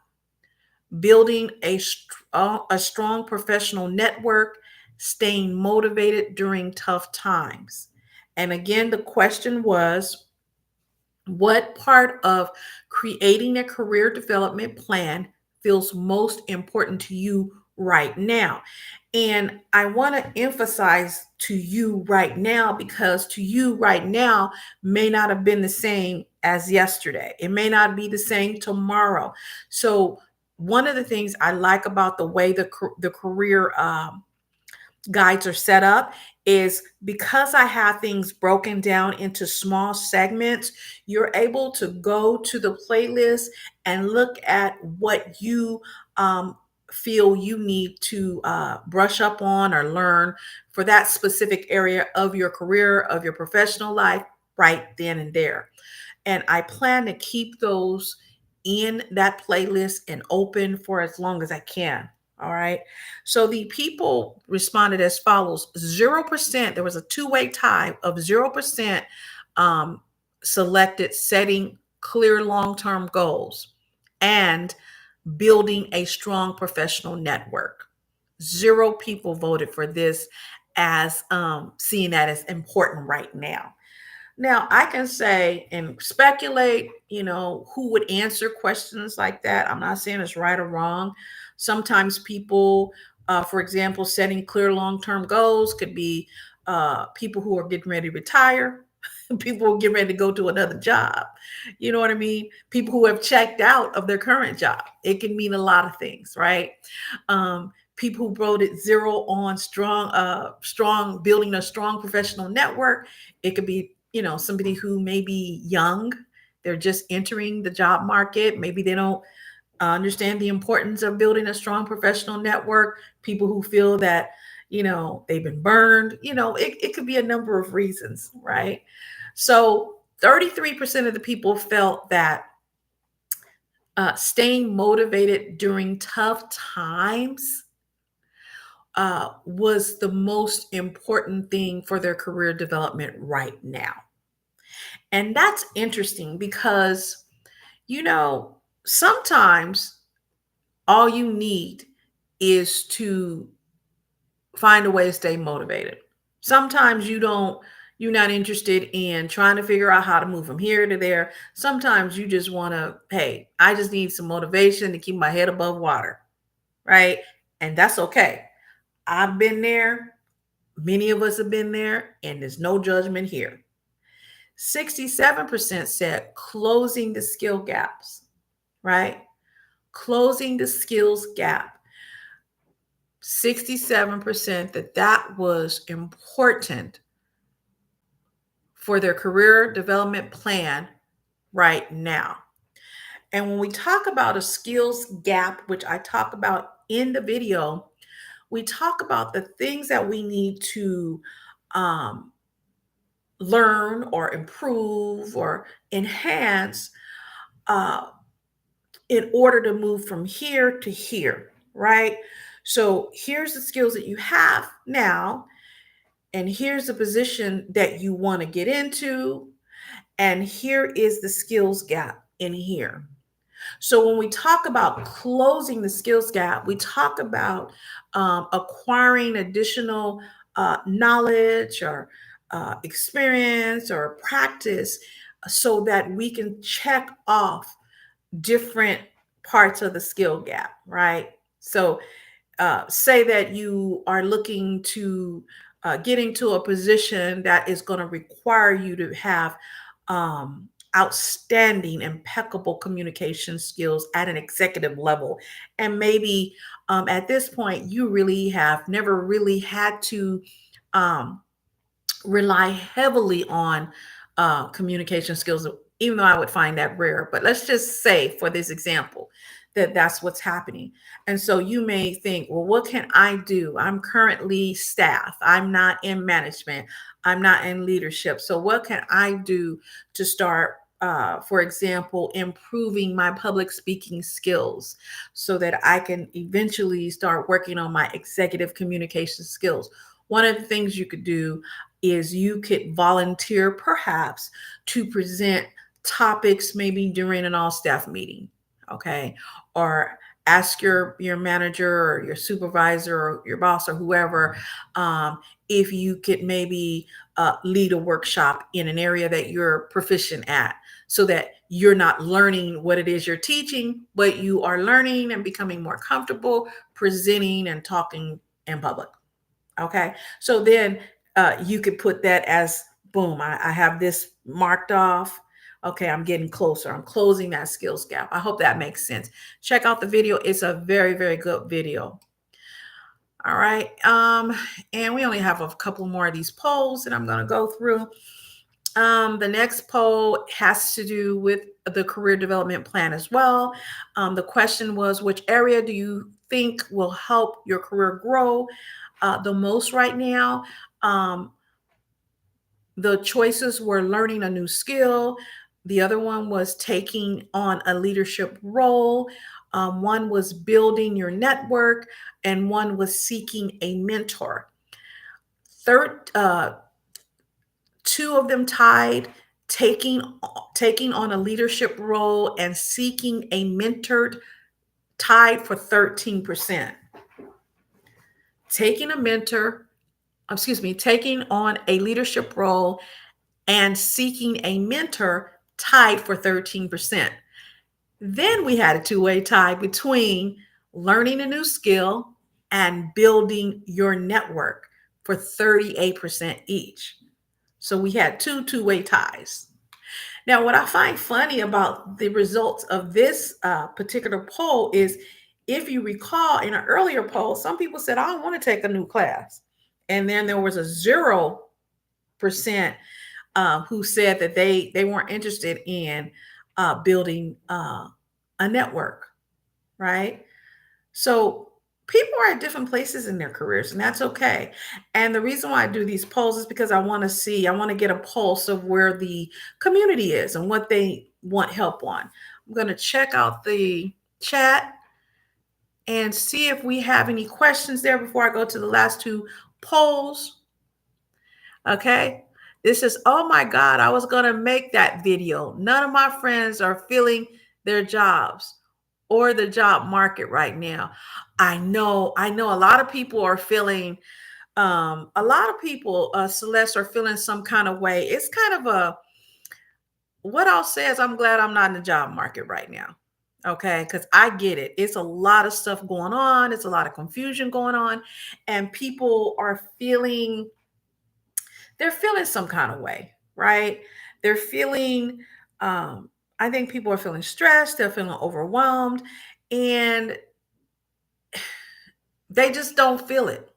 building a strong professional network, staying motivated during tough times. And again, the question was, what part of creating a career development plan feels most important to you right now? And I want to emphasize to you right now because to you right now may not have been the same as yesterday. It may not be the same tomorrow. So, one of the things I like about the way the career guides are set up is because I have things broken down into small segments, you're able to go to the playlist and look at what you feel you need to brush up on or learn for that specific area of your career, of your professional life, right then and there. And I plan to keep those in that playlist and open for as long as I can. All right. So the people responded as follows: 0%, there was a two-way tie of 0% um, selected setting clear long term goals and building a strong professional network. Zero people voted for this as seeing that as important right now. Now, I can say and speculate, who would answer questions like that. I'm not saying it's right or wrong. Sometimes people, for example, setting clear long term goals could be people who are getting ready to retire, people who get ready to go to another job. You know what I mean? People who have checked out of their current job. It can mean a lot of things, right? People who voted zero on strong building a strong professional network. It could be, somebody who may be young, they're just entering the job market, maybe they don't understand the importance of building a strong professional network. People who feel that, they've been burned, it could be a number of reasons, right? So 33% of the people felt that staying motivated during tough times was the most important thing for their career development right now. And that's interesting because, you know, sometimes all you need is to find a way to stay motivated. Sometimes you're not interested in trying to figure out how to move from here to there. Sometimes you just want to, hey, I just need some motivation to keep my head above water, right? And that's okay. I've been there. Many of us have been there, and there's no judgment here. 67% said closing the skill gaps, right? Closing the skills gap. 67% that was important for their career development plan right now. And when we talk about a skills gap, which I talk about in the video, we talk about the things that we need to um, learn or improve or enhance uh, in order to move from here to here, right? So here's the skills that you have now, and here's the position that you want to get into, and here is the skills gap in here. So when we talk about closing the skills gap, we talk about acquiring additional knowledge or experience or practice so that we can check off different parts of the skill gap, right? So say that you are looking to get into a position that is going to require you to have outstanding, impeccable communication skills at an executive level. And maybe at this point, you really have never really had to um, rely heavily on communication skills, even though I would find that rare. But let's just say, for this example, that that's what's happening. And so you may think, well, what can I do? I'm currently staff, I'm not in management, I'm not in leadership. So what can I do to start? For example, improving my public speaking skills so that I can eventually start working on my executive communication skills. One of the things you could do is you could volunteer perhaps to present topics maybe during an all staff meeting, okay? Or ask your manager or your supervisor or your boss or whoever if you could maybe lead a workshop in an area that you're proficient at, so that you're not learning what it is you're teaching, but you are learning and becoming more comfortable presenting and talking in public. Okay. So then you could put that as boom, I have this marked off. Okay, I'm getting closer. I'm closing that skills gap. I hope that makes sense. Check out the video. It's a very, very good video. All right. And we only have a couple more of these polls that I'm going to go through. The next poll has to do with the career development plan as well. The question was, which area do you think will help your career grow the most right now? The choices were learning a new skill. The other one was taking on a leadership role. One was building your network, and one was seeking a mentor. Third, two of them tied, taking on a leadership role and seeking a mentor, tied for 13%. Taking on a leadership role and seeking a mentor, tied for 13%. Then we had a two-way tie between learning a new skill and building your network for 38% each. So we had two-way ties. Now, what I find funny about the results of this particular poll is, if you recall, in an earlier poll, some people said, I don't want to take a new class. And then there was a 0% who said that they weren't interested in building a network, right? So people are at different places in their careers, and that's okay. And the reason why I do these polls is because I want to get a pulse of where the community is and what they want help on. I'm going to check out the chat. and see if we have any questions there before I go to the last two polls. Okay. This is, oh my God, I was going to make that video. None of my friends are filling their jobs or the job market right now. I know a lot of people are feeling, a lot of people, Celeste, are feeling some kind of way. It's kind of a, what I'll say is, I'm glad I'm not in the job market right now. Okay. Because I get it. It's a lot of stuff going on, it's a lot of confusion going on, and people are feeling, they're feeling some kind of way, right? They're feeling, I think people are feeling stressed, they're feeling overwhelmed, and they just don't feel it.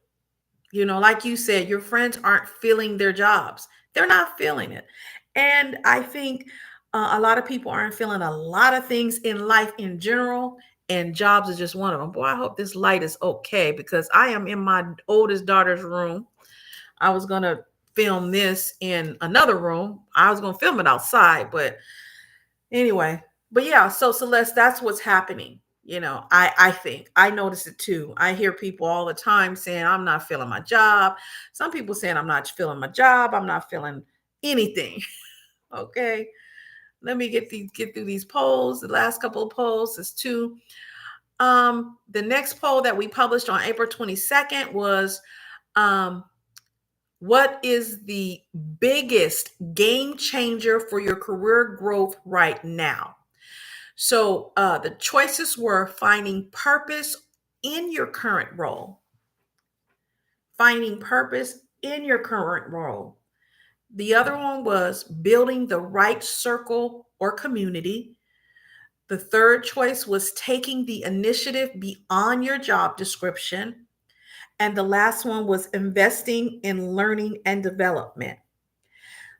You know, like you said, your friends aren't feeling their jobs, they're not feeling it. And I think a lot of people aren't feeling a lot of things in life in general. And jobs is just one of them. Boy, I hope this light is okay because I am in my oldest daughter's room. I was going to film this in another room. I was going to film it outside, but anyway. But yeah, so Celeste, that's what's happening. You know, I think I notice it too. I hear people all the time saying, I'm not feeling my job. Some people saying, I'm not feeling my job. I'm not feeling anything. Okay. Let me get through these polls. The last couple of polls is two. The next poll that we published on April 22nd was, what is the biggest game changer for your career growth right now? So the choices were finding purpose in your current role, finding purpose in your current role. The other one was building the right circle or community. The third choice was taking the initiative beyond your job description. And the last one was investing in learning and development.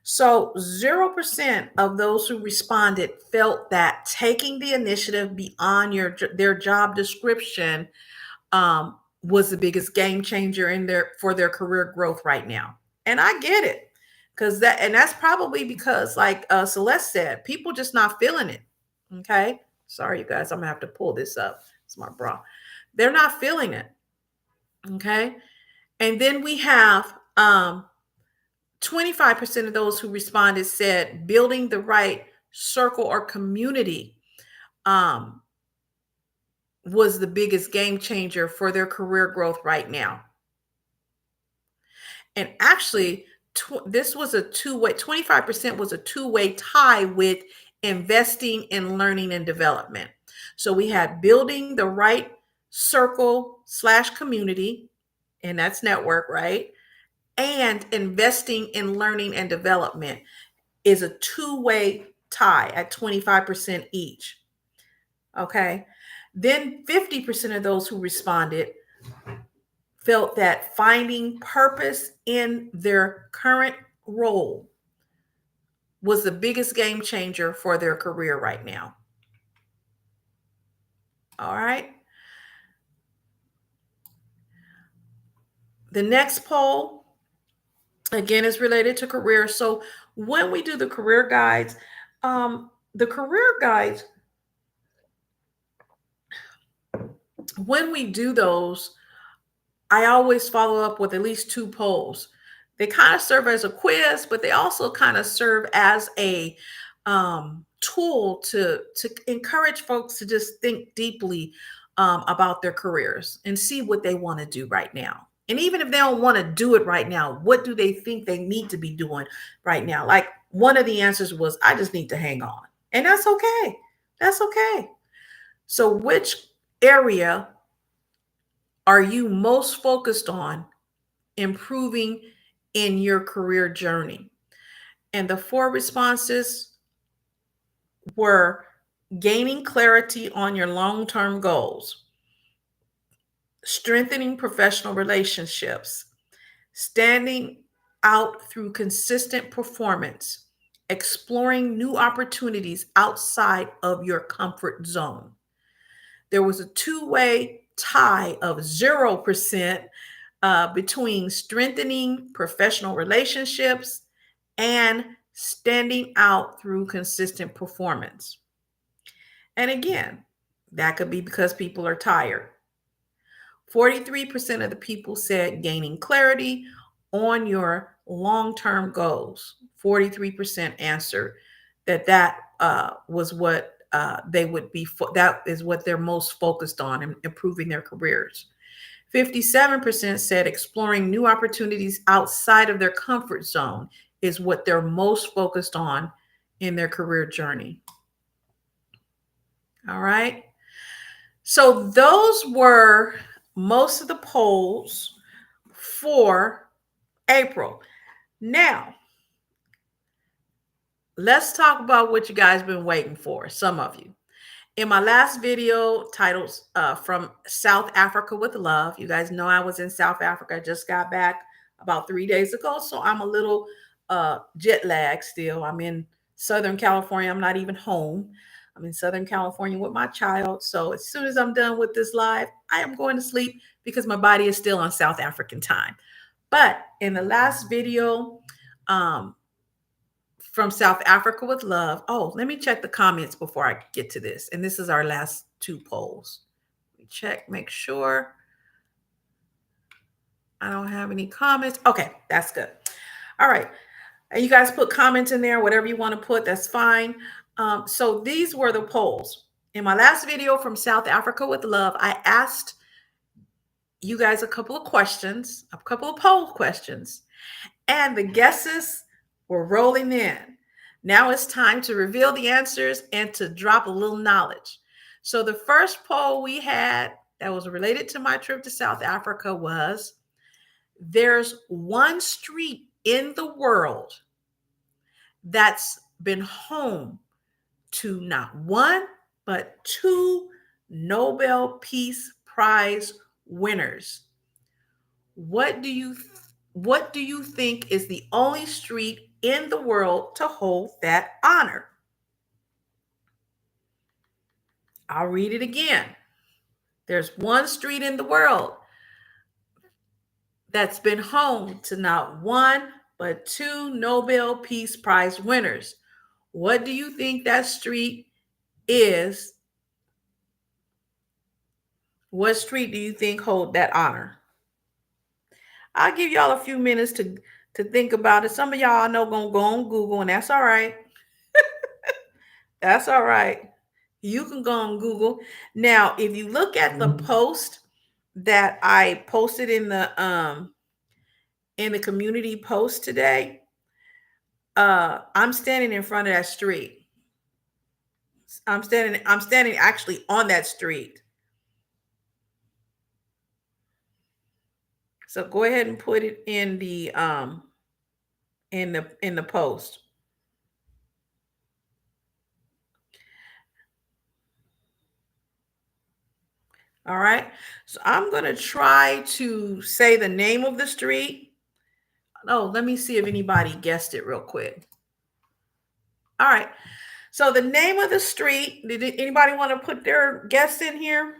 So 0% of those who responded felt that taking the initiative beyond their job description was the biggest game changer in their career growth right now. And I get it. That's probably because, like Celeste said, people just not feeling it. Okay. Sorry, you guys, I'm gonna have to pull this up. It's my bra. They're not feeling it. Okay. And then we have 25% of those who responded said building the right circle or community um, was the biggest game changer for their career growth right now. And actually, this was a two-way, 25% was a two-way tie with investing in learning and development. So we had building the right circle slash community, and that's network, right? And investing in learning and development is a two-way tie at 25% each. Okay. Then 50% of those who responded felt that finding purpose in their current role was the biggest game changer for their career right now. All right. The next poll, again, is related to career. So when we do the career guides, the career guides, when we do those, I always follow up with at least two polls. They kind of serve as a quiz, but they also kind of serve as a tool to encourage folks to just think deeply about their careers and see what they want to do right now. And even if they don't want to do it right now, what do they think they need to be doing right now? Like one of the answers was, I just need to hang on. And that's okay. That's okay. So which area are you most focused on improving in your career journey? And the four responses were gaining clarity on your long-term goals, strengthening professional relationships, standing out through consistent performance, exploring new opportunities outside of your comfort zone. There was a two-way tie of 0% between strengthening professional relationships and standing out through consistent performance. And again, that could be because people are tired. 43% of the people said gaining clarity on your long-term goals. 43% answered that was what they would be, that is what they're most focused on in improving their careers. 57% said exploring new opportunities outside of their comfort zone is what they're most focused on in their career journey. All right. So those were most of the polls for April. Now, let's talk about what you guys been waiting for, some of you. In my last video titled From South Africa with Love, you guys know I was in South Africa. I just got back about 3 days ago, so I'm a little jet lagged still. I'm in Southern California. I'm not even home. I'm in Southern California with my child. So as soon as I'm done with this live, I am going to sleep because my body is still on South African time. But in the last video, From South Africa with Love. Oh, let me check the comments before I get to this. And this is our last two polls. Check, make sure I don't have any comments. Okay, that's good. All right. And you guys put comments in there, whatever you want to put, that's fine. So these were the polls. In my last video from South Africa with Love, I asked you guys a couple of questions, a couple of poll questions, and the guesses were rolling in. Now it's time to reveal the answers and to drop a little knowledge. So the first poll we had that was related to my trip to South Africa was, there's one street in the world that's been home to not one, but two Nobel Peace Prize winners. What do you think is the only street in the world to hold that honor? I'll read it again. There's one street in the world that's been home to not one, but two Nobel Peace Prize winners. What do you think that street is? What street do you think hold that honor? I'll give y'all a few minutes to think about it. Some of y'all I know gonna go on Google, and that's all right. That's all right. You can go on Google. Now, if you look at the post that I posted in the community post today, I'm standing in front of that street. I'm standing actually on that street. So go ahead and put it in the post. All right. So I'm going to try to say the name of the street. Oh, let me see if anybody guessed it real quick. All right. So the name of the street, did anybody want to put their guess in here?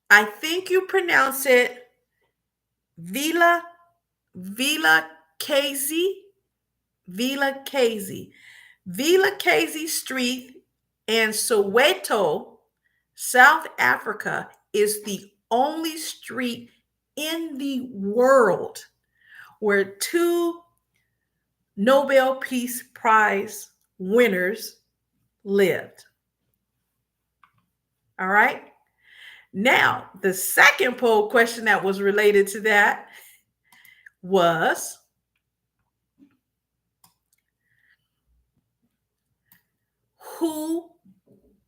I think you pronounce it Vila Casey. Vila Casey Street in Soweto, South Africa is the only street in the world where two Nobel Peace Prize winners lived. All right. Now, the second poll question that was related to that was, who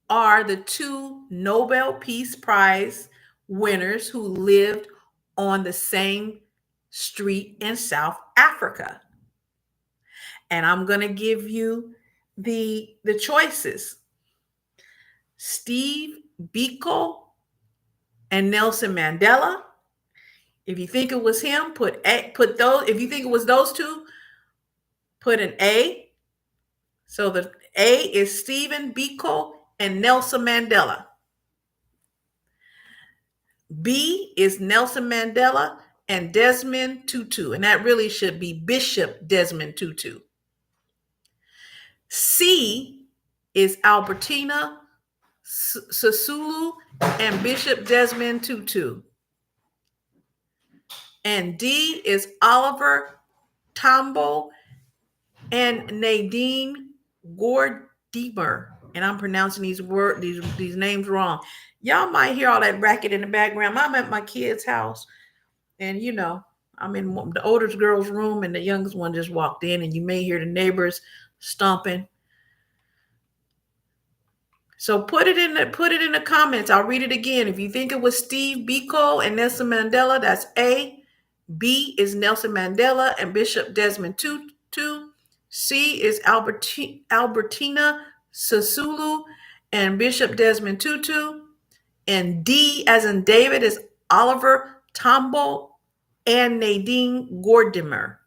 are the two Nobel Peace Prize winners who lived on the same street in South Africa? And I'm going to give you the choices. Steve Biko and Nelson Mandela. If you think it was him, put those. If you think it was those two, put an A. So the A is Stephen Biko and Nelson Mandela. B is Nelson Mandela and Desmond Tutu. And that really should be Bishop Desmond Tutu. C is Albertina Sisulu and Bishop Desmond Tutu. And D is Oliver Tambo and Nadine Gordimer. And I'm pronouncing these names wrong. Y'all might hear all that racket in the background. I'm at my kid's house, and I'm in the oldest girl's room, and the youngest one just walked in, and you may hear the neighbors stomping. So put it in the comments. I'll read it again. If you think it was Steve Biko and Nelson Mandela, that's A. B is Nelson Mandela and Bishop Desmond Tutu. C is Albertina Sisulu and Bishop Desmond Tutu. And D, as in David, is Oliver Tambo and Nadine Gordimer.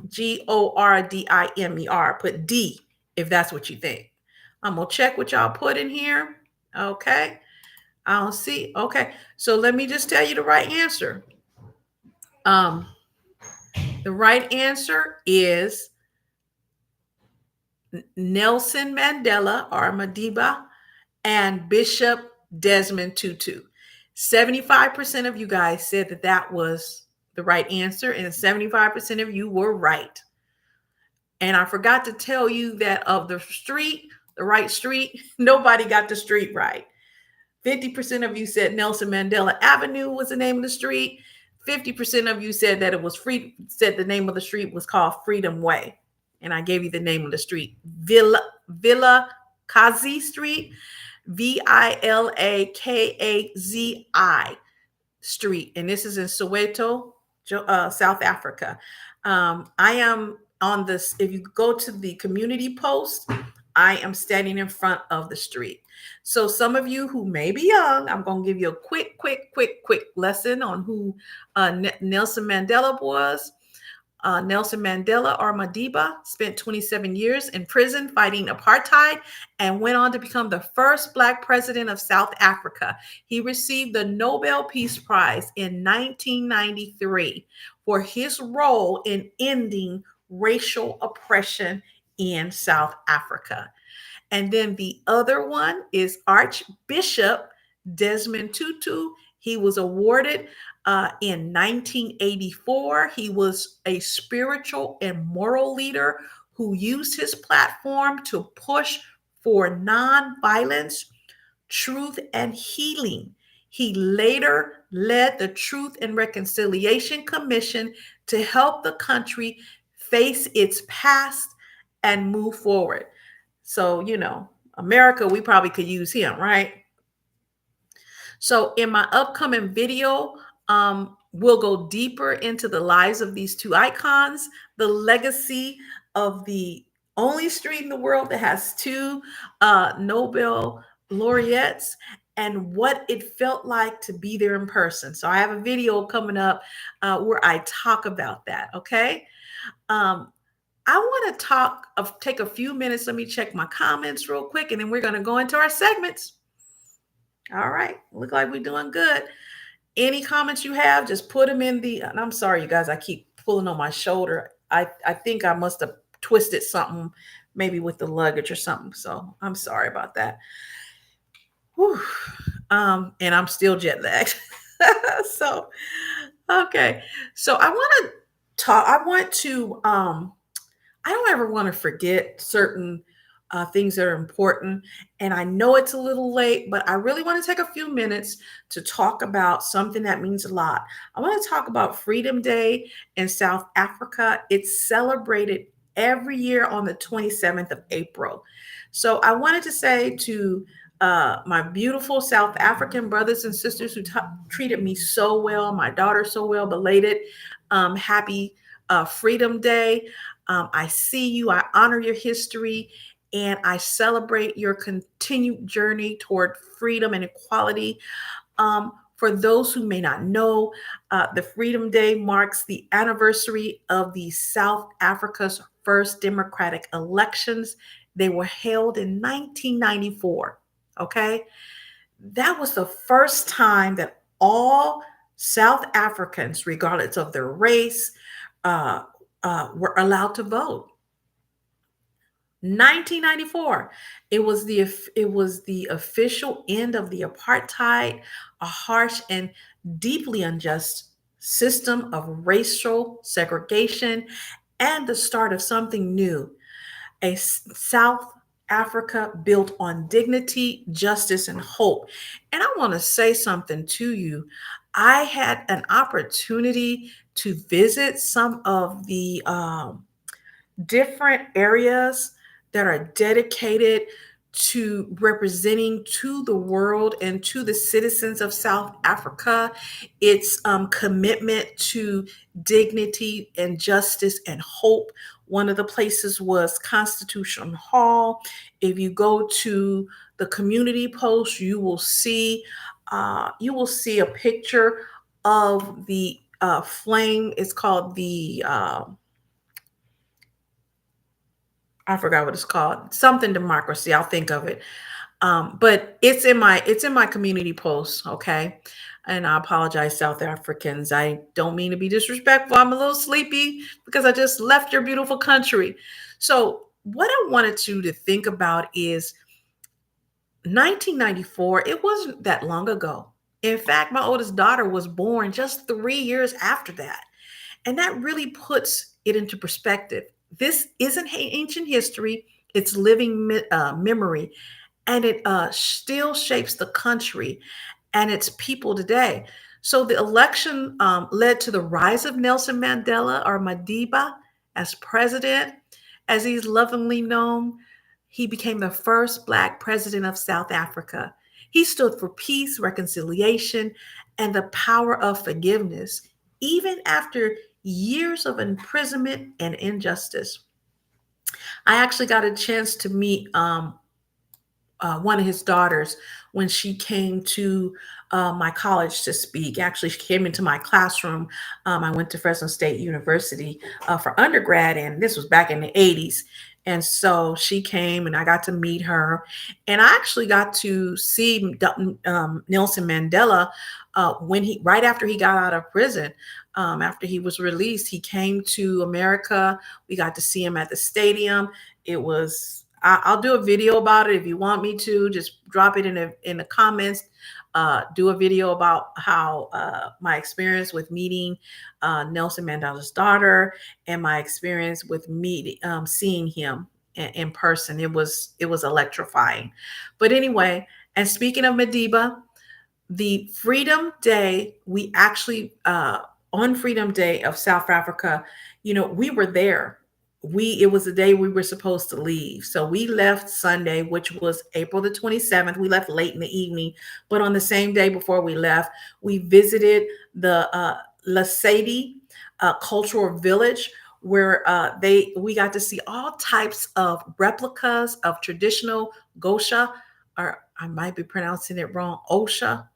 Gordimer. Put D if that's what you think. I'm going to check what y'all put in here. Okay. I don't see. Okay. So let me just tell you the right answer. The right answer is Nelson Mandela or Madiba and Bishop Desmond Tutu. 75% of you guys said that was the right answer, and 75% of you were right. And I forgot to tell you that of the right street, nobody got the street right. 50% of you said Nelson Mandela Avenue was the name of the street. 50% of you said that it was said the name of the street was called Freedom Way. And I gave you the name of the street. Villa Kazi Street, Vilakazi Street. And this is in Soweto, South Africa. I am on this. If you go to the community post, I am standing in front of the street. So some of you who may be young, I'm going to give you a quick lesson on who Nelson Mandela was. Nelson Mandela or Madiba spent 27 years in prison fighting apartheid and went on to become the first Black president of South Africa. He received the Nobel Peace Prize in 1993 for his role in ending racial oppression in South Africa. And then the other one is Archbishop Desmond Tutu. He was awarded in 1984. He was a spiritual and moral leader who used his platform to push for nonviolence, truth, and healing. He later led the Truth and Reconciliation Commission to help the country face its past and move forward. So, America, we probably could use him, right? So in my upcoming video, we'll go deeper into the lives of these two icons, the legacy of the only street in the world that has two Nobel laureates, and what it felt like to be there in person. So I have a video coming up where I talk about that, okay? I want to take a few minutes. Let me check my comments real quick, and then we're going to go into our segments. All right. Look like we're doing good. Any comments you have, just put them in and I'm sorry, you guys, I keep pulling on my shoulder. I think I must have twisted something, maybe with the luggage or something. So I'm sorry about that. Whew. And I'm still jet lagged. So, okay. So I don't ever want to forget certain things that are important. And I know it's a little late, but I really want to take a few minutes to talk about something that means a lot. I want to talk about Freedom Day in South Africa. It's celebrated every year on the 27th of April. So I wanted to say to my beautiful South African brothers and sisters who treated me so well, my daughter so well, belated, happy Freedom Day. I see you, I honor your history, and I celebrate your continued journey toward freedom and equality. For those who may not know, the Freedom Day marks the anniversary of the South Africa's first democratic elections. They were held in 1994, okay? That was the first time that all South Africans, regardless of their race, were allowed to vote. 1994. It was the official end of the apartheid, a harsh and deeply unjust system of racial segregation, and the start of something new, a South Africa built on dignity, justice, and hope. And I want to say something to you. I had an opportunity to visit some of the different areas that are dedicated to representing to the world and to the citizens of South Africa its commitment to dignity and justice and hope. One of the places was Constitution Hall. If you go to the community post, you will see a picture of the flame. It's called the I forgot what it's called. Something democracy. I'll think of it. But it's in my community post, okay? And I apologize, South Africans. I don't mean to be disrespectful. I'm a little sleepy because I just left your beautiful country. So what I wanted you to think about is 1994. It wasn't that long ago. In fact, my oldest daughter was born just 3 years after that. And that really puts it into perspective. This isn't ancient history, it's living memory. And it still shapes the country and its people today. So the election led to the rise of Nelson Mandela, or Madiba, as president. As he's lovingly known, he became the first Black president of South Africa. He stood for peace, reconciliation, and the power of forgiveness, even after years of imprisonment and injustice. I actually got a chance to meet one of his daughters when she came to my college to speak. Actually, she came into my classroom. I went to Fresno State University for undergrad, and this was back in the 80s. And so she came, and I got to meet her. And I actually got to see Nelson Mandela right after he got out of prison. After he was released, he came to America. We got to see him at the stadium. I'll do a video about it if you want me to. Just drop it in the comments. Do a video about how my experience with meeting Nelson Mandela's daughter and my experience with seeing him in person. It was electrifying. But anyway, and speaking of Madiba, the Freedom Day, we actually on Freedom Day of South Africa, we were there. It was the day we were supposed to leave. So we left Sunday, which was April the 27th. We left late in the evening, but on the same day before we left, we visited the Lesedi cultural village, where we got to see all types of replicas of traditional Gosha, or I might be pronouncing it wrong, Osha.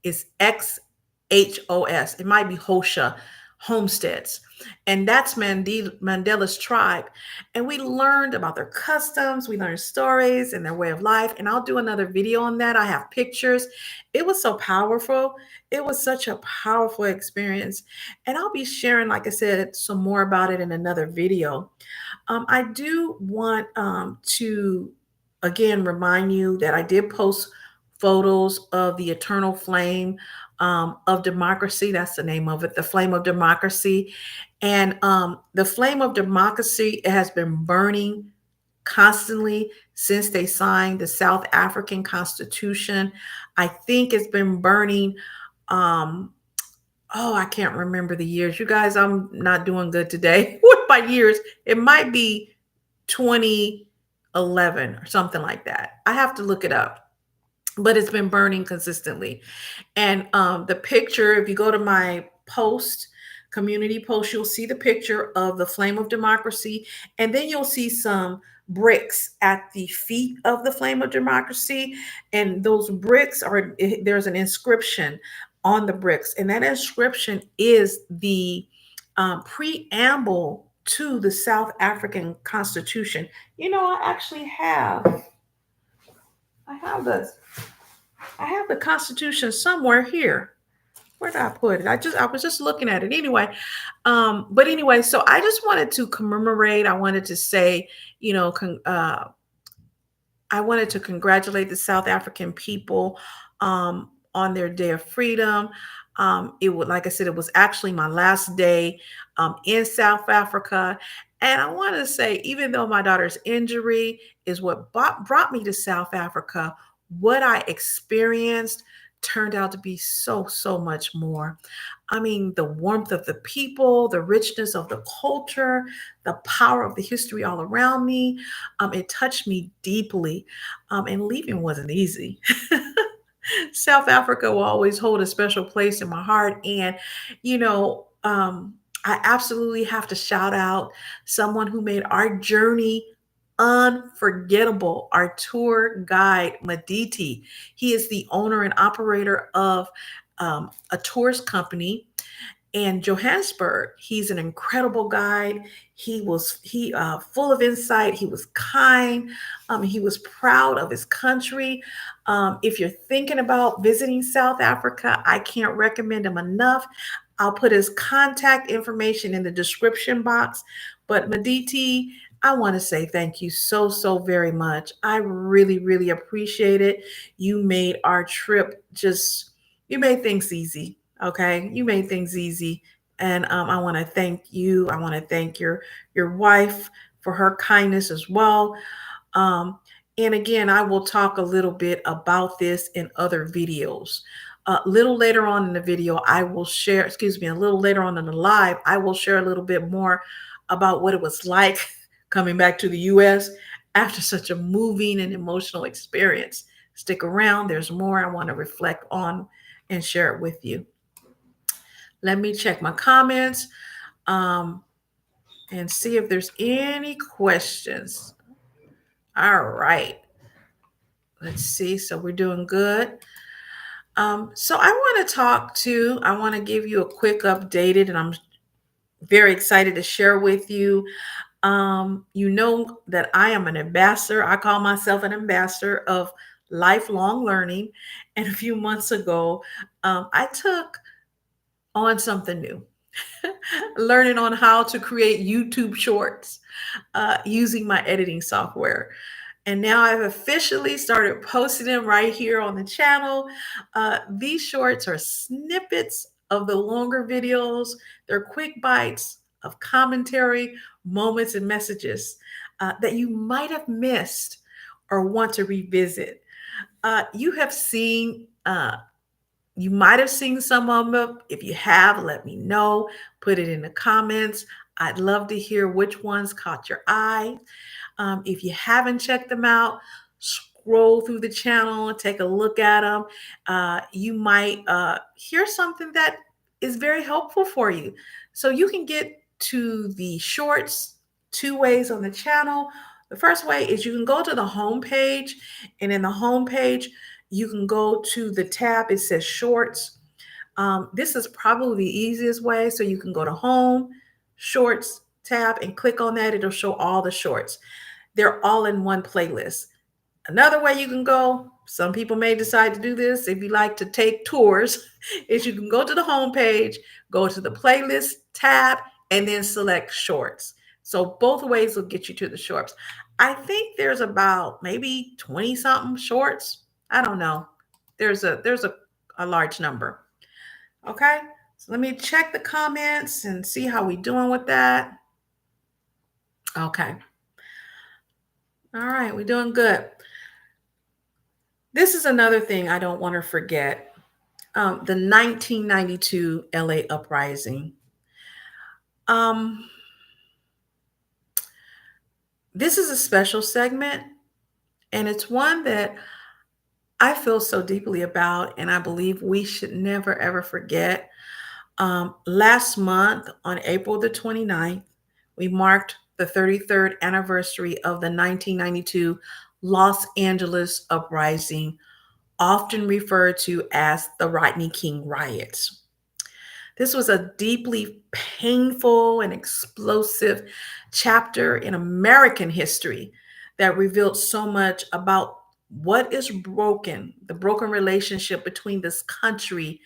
Is XHOS. It might be Hosha homesteads. And that's Mandela's tribe. And we learned about their customs, we learned stories and their way of life. And I'll do another video on that. I have pictures. It was so powerful. It was such a powerful experience. And I'll be sharing, like I said, some more about it in another video. I do want to again remind you that I did post photos of the eternal flame of democracy. That's the name of it, the flame of democracy. And the flame of democracy has been burning constantly since they signed the South African Constitution. I think it's been burning. I can't remember the years. You guys, I'm not doing good today with my years. It might be 2011 or something like that. I have to look it up, but it's been burning consistently. And the picture, if you go to my community post, you'll see the picture of the flame of democracy. And then you'll see some bricks at the feet of the flame of democracy. And those bricks there's an inscription on the bricks. And that inscription is the preamble to the South African Constitution. I actually I have the Constitution somewhere here. Where did I put it? I was just looking at it anyway. But anyway, so I just wanted to commemorate. I wanted to say, you know, I wanted to congratulate the South African people on their Day of Freedom. It would, like I said, it was actually my last day in South Africa. And I want to say, even though my daughter's injury is what brought me to South Africa, what I experienced turned out to be so, so much more. I mean, the warmth of the people, the richness of the culture, the power of the history all around me. It touched me deeply, and leaving wasn't easy. South Africa will always hold a special place in my heart. And, you know, I absolutely have to shout out someone who made our journey unforgettable, our tour guide, Maditi. He is the owner and operator of a tours company in Johannesburg. He's an incredible guide. He full of insight. He was kind. He was proud of his country. If you're thinking about visiting South Africa, I can't recommend him enough. I'll put his contact information in the description box. But Maditi, I want to say thank you so, so very much. I really, really appreciate it. You made our trip you made things easy. Okay. You made things easy. And I want to thank you. I want to thank your wife for her kindness as well. Um, and again, I will talk a little bit about this in other videos. A little later on in the video, I will share, excuse me, a little later on in the live, I will share a little bit more about what it was like coming back to the US after such a moving and emotional experience. Stick around, there's more I want to reflect on and share it with you. Let me check my comments um, and see if there's any questions. All right. Let's see. So we're doing good. So I want to give you a quick updated, and I'm very excited to share with you. You know that I am an ambassador. I call myself an ambassador of lifelong learning. And a few months ago, I took on something new, learning on how to create YouTube shorts using my editing software. And now I've officially started posting them right here on the channel. These shorts are snippets of the longer videos. They're quick bites of commentary, moments, and messages that you might have missed or want to revisit. You have seen You might have seen some of them. If you have, let me know. Put it in the comments. I'd love to hear which ones caught your eye. If you haven't checked them out, scroll through the channel, take a look at them. You might hear something that is very helpful for you. So you can get to the shorts two ways on the channel. The first way is you can go to the home page, and in the home page, you can go to the tab. It says shorts. This is probably the easiest way. So you can go to home, shorts tab, and click on that. It'll show all the shorts. They're all in one playlist. Another way you can go, some people may decide to do this if you like to take tours, is you can go to the home page, go to the playlist tab, and then select shorts. So both ways will get you to the shorts. I think there's about maybe 20 something shorts. I don't know. There's a large number. Okay. So let me check the comments and see how we doing with that. Okay. All right, we're doing good. This is another thing I don't want to forget. The 1992 LA Uprising. This is a special segment, and it's one that I feel so deeply about, and I believe we should never, ever forget. Last month, on April the 29th, we marked the 33rd anniversary of the 1992 Los Angeles Uprising, often referred to as the Rodney King riots. This was a deeply painful and explosive chapter in American history that revealed so much about what is broken, the broken relationship between this country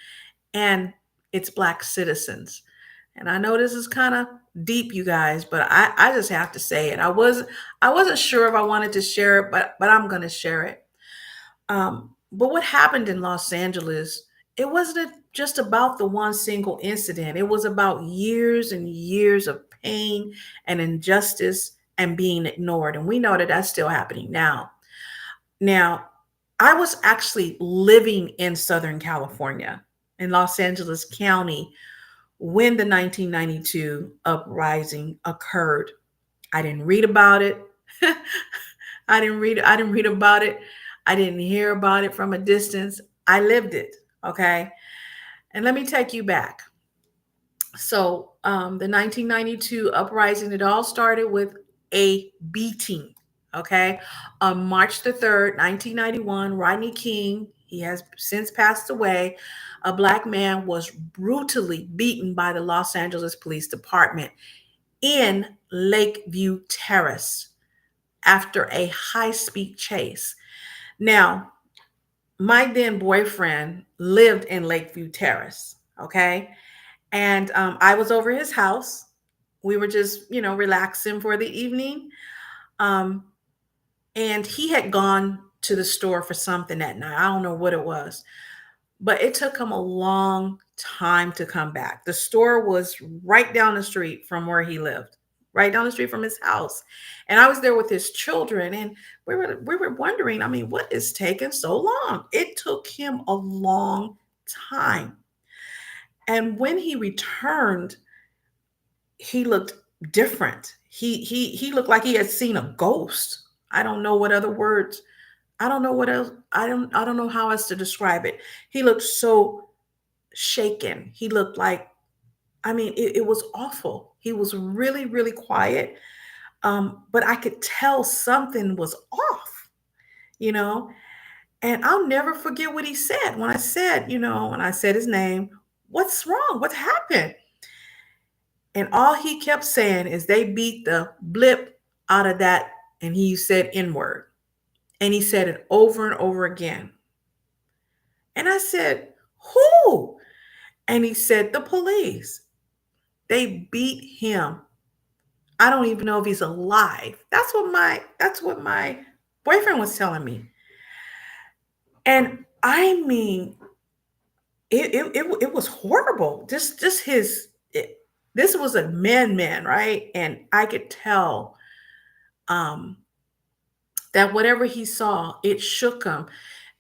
and its Black citizens. And I know this is kind of deep, you guys, but I just have to say it. I wasn't sure if I wanted to share it, but I'm gonna share it. But what happened in Los Angeles, it wasn't just about the one single incident. It was about years and years of pain and injustice and being ignored. And we know that that's still happening now. Now, I was actually living in Southern California in Los Angeles County when the 1992 uprising occurred. I didn't read about it. I didn't read about it. I didn't hear about it from a distance. I lived it, okay? And let me take you back. So, the 1992 uprising, it all started with a beating, okay? On March the 3rd, 1991, Rodney King, he has since passed away, a Black man was brutally beaten by the Los Angeles Police Department in Lakeview Terrace after a high-speed chase. Now, my then boyfriend lived in Lakeview Terrace, okay? And I was over his house. We were just, relaxing for the evening. Um, and he had gone to the store for something that night. I don't know what it was, but it took him a long time to come back. The store was right down the street from where he lived, right down the street from his house. And I was there with his children, and we were wondering, I mean, what is taking so long? It took him a long time. And when he returned, he looked different. He looked like he had seen a ghost. I don't know what other words. I don't know what else. I don't know how else to describe it. He looked so shaken. He looked like, I mean, it was awful. He was really, really quiet. But I could tell something was off, you know. And I'll never forget what he said when I said, when I said his name, what's wrong? What happened? And all he kept saying is they beat the blip out of that. And he said N word. And he said it over and over again. And I said, who? And he said, the police. They beat him. I don't even know if he's alive. That's what my boyfriend was telling me. And I mean, it was horrible. Just this was a man, right? And I could tell um that whatever he saw, it shook him.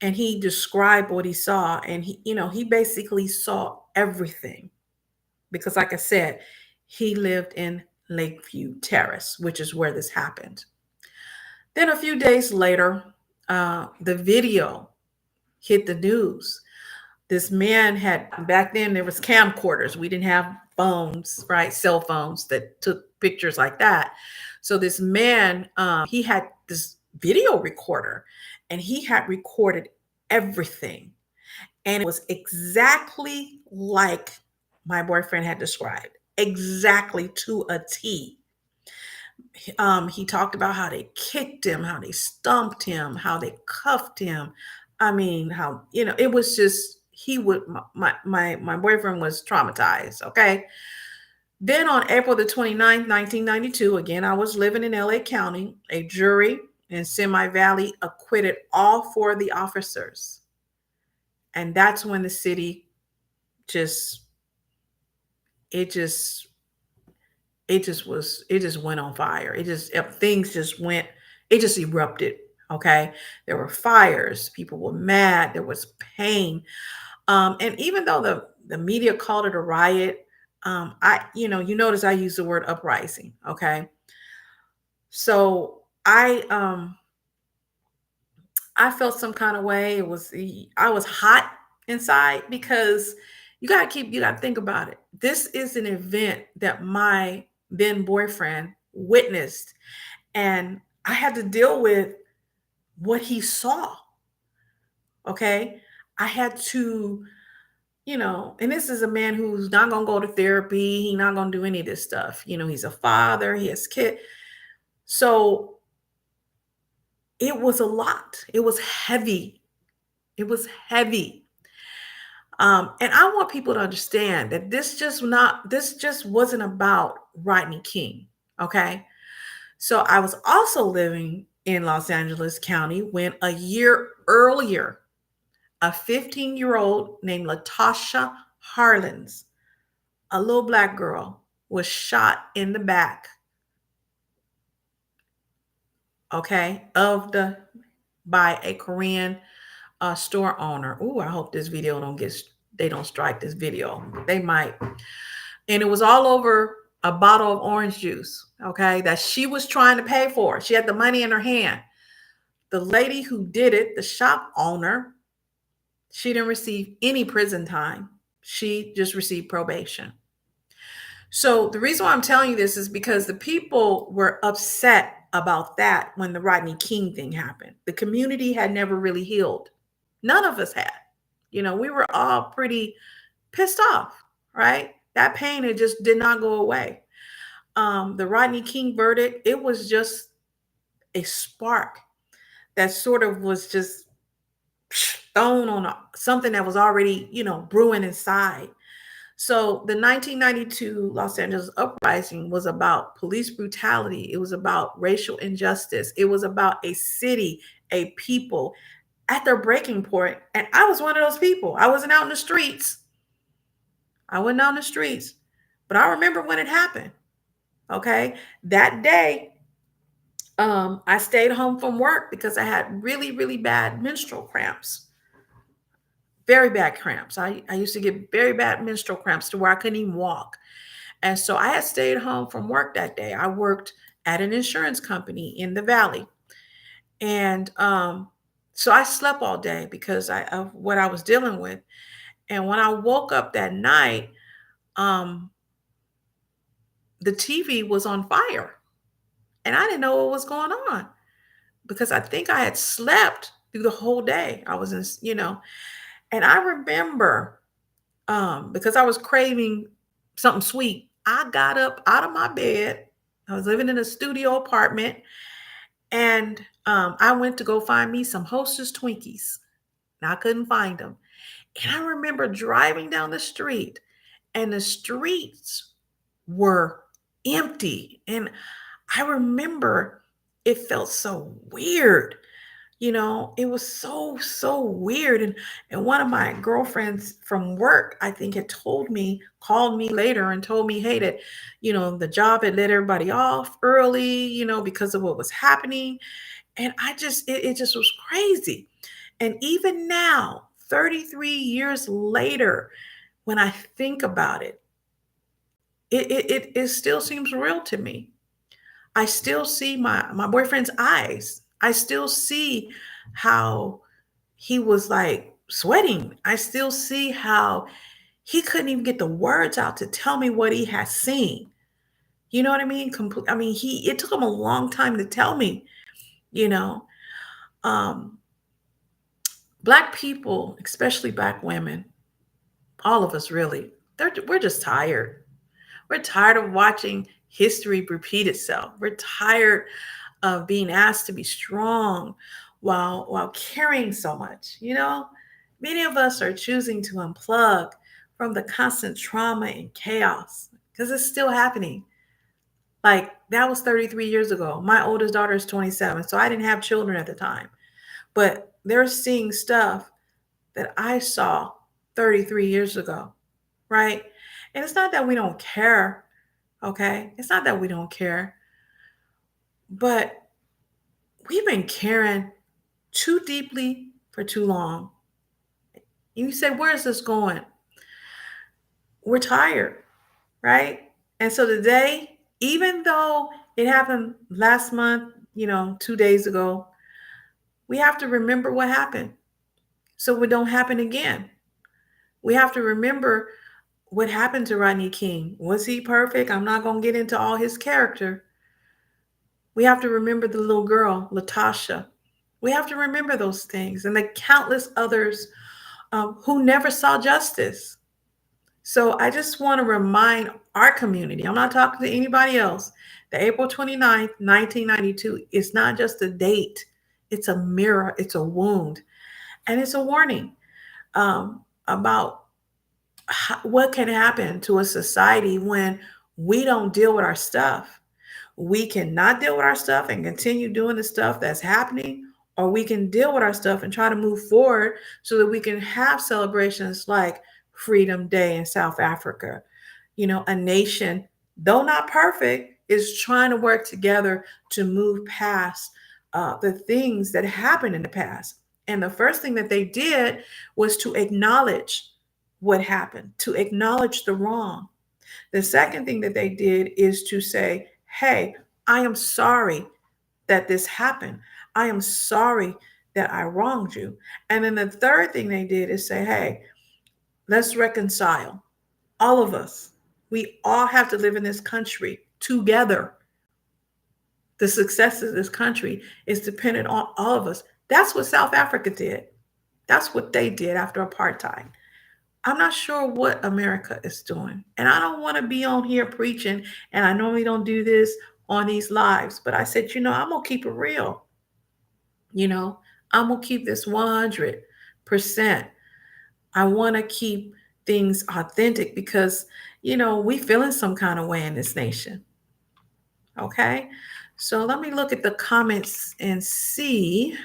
And he described what he saw. And he basically saw everything. Because like I said, he lived in Lakeview Terrace, which is where this happened. Then a few days later, the video hit the news. This man had, back then there was camcorders. We didn't have phones, right? Cell phones that took pictures like that. So this man, he had this video recorder, and he had recorded everything. And it was exactly like my boyfriend had described, exactly to a T. He talked about how they kicked him, how they stomped him, how they cuffed him. I mean, how, it was just, he would, my boyfriend was traumatized. Okay. Then on April the 29th, 1992, again, I was living in LA County. A jury in Semi Valley acquitted all four of the officers. And that's when the city just, it just, it just went on fire. Things just went, it just erupted. Okay. There were fires. People were mad. There was pain. And even though the media called it a riot, you notice I use the word uprising. Okay. So I felt some kind of way. I was hot inside because you gotta think about it. This is an event that my then boyfriend witnessed, and I had to deal with what he saw. Okay. I had to, and this is a man who's not gonna go to therapy, he's not gonna do any of this stuff. He's a father, he has kids. So it was a lot. It was heavy. It was heavy. And I want people to understand that this just wasn't about Rodney King. Okay. So I was also living in Los Angeles County when a year earlier, a 15-year-old named Latasha Harlins, a little black girl, was shot in the back, okay, of the by a Korean store owner. Ooh, I hope this video they don't strike this video. They might. And it was all over a bottle of orange juice, okay, that she was trying to pay for. She had the money in her hand. The lady who did it, the shop owner, she didn't receive any prison time. She just received probation. So the reason why I'm telling you this is because the people were upset about that when the Rodney King thing happened. The community had never really healed. None of us had. We were all pretty pissed off, right? That pain, it just did not go away. The Rodney King verdict, it was just a spark that sort of was just thrown on something that was already, brewing inside. So the 1992 Los Angeles Uprising was about police brutality. It was about racial injustice. It was about a city, a people at their breaking point. And I was one of those people. I wasn't out in the streets. But I remember when it happened. Okay. That day, I stayed home from work because I had really, really bad menstrual cramps. Very bad cramps. I used to get very bad menstrual cramps to where I couldn't even walk. And so I had stayed home from work that day. I worked at an insurance company in the Valley. And so I slept all day because of what I was dealing with. And when I woke up that night, um, the TV was on fire. And I didn't know what was going on because I think I had slept through the whole day. I was and I remember because I was craving something sweet. I got up out of my bed. I was living in a studio apartment, and I went to go find me some Hostess Twinkies. And I couldn't find them. And I remember driving down the street, and the streets were empty. And I remember it felt so weird. It was so weird. And one of my girlfriends from work, I think, called me later and told me, hey, that, the job had let everybody off early, because of what was happening. And it just was crazy. And even now, 33 years later, when I think about it, it still seems real to me. I still see my boyfriend's eyes. I still see how he was like sweating. I still see how he couldn't even get the words out to tell me what he had seen. You know what I mean? I mean, it took him a long time to tell me, you know. Um, Black people, especially Black women, all of us really, we're just tired. We're tired of watching history repeat itself. We're tired of being asked to be strong while carrying so much. Many of us are choosing to unplug from the constant trauma and chaos because it's still happening. Like that was 33 years ago. My oldest daughter is 27, so I didn't have children at the time. But they're seeing stuff that I saw 33 years ago, right? And it's not that we don't care, okay? It's not that we don't care, but we've been caring too deeply for too long. And you say, where is this going? We're tired, right? And so today, even though it happened last month, 2 days ago, we have to remember what happened so it don't happen again. We have to remember what happened to Rodney King. Was he perfect? I'm not going to get into all his character. We have to remember the little girl, Latasha. We have to remember those things and the countless others who never saw justice. So I just want to remind our community, I'm not talking to anybody else, that April 29th, 1992 is not just a date. It's a mirror, it's a wound, and it's a warning about what can happen to a society when we don't deal with our stuff? We cannot deal with our stuff and continue doing the stuff that's happening, or we can deal with our stuff and try to move forward so that we can have celebrations like Freedom Day in South Africa. A nation, though not perfect, is trying to work together to move past the things that happened in the past. And the first thing that they did was to acknowledge what happened, to acknowledge the wrong. The second thing that they did is to say, hey, I am sorry that this happened. I am sorry that I wronged you. And then the third thing they did is say, hey, let's reconcile. All of us, we all have to live in this country together. The success of this country is dependent on all of us. That's what South Africa did. That's what they did after apartheid. I'm not sure what America is doing. And I don't want to be on here preaching, and I normally don't do this on these lives, but I said, I'm going to keep it real. I'm going to keep this 100%. I want to keep things authentic because, we feeling some kind of way in this nation. Okay. So let me look at the comments and see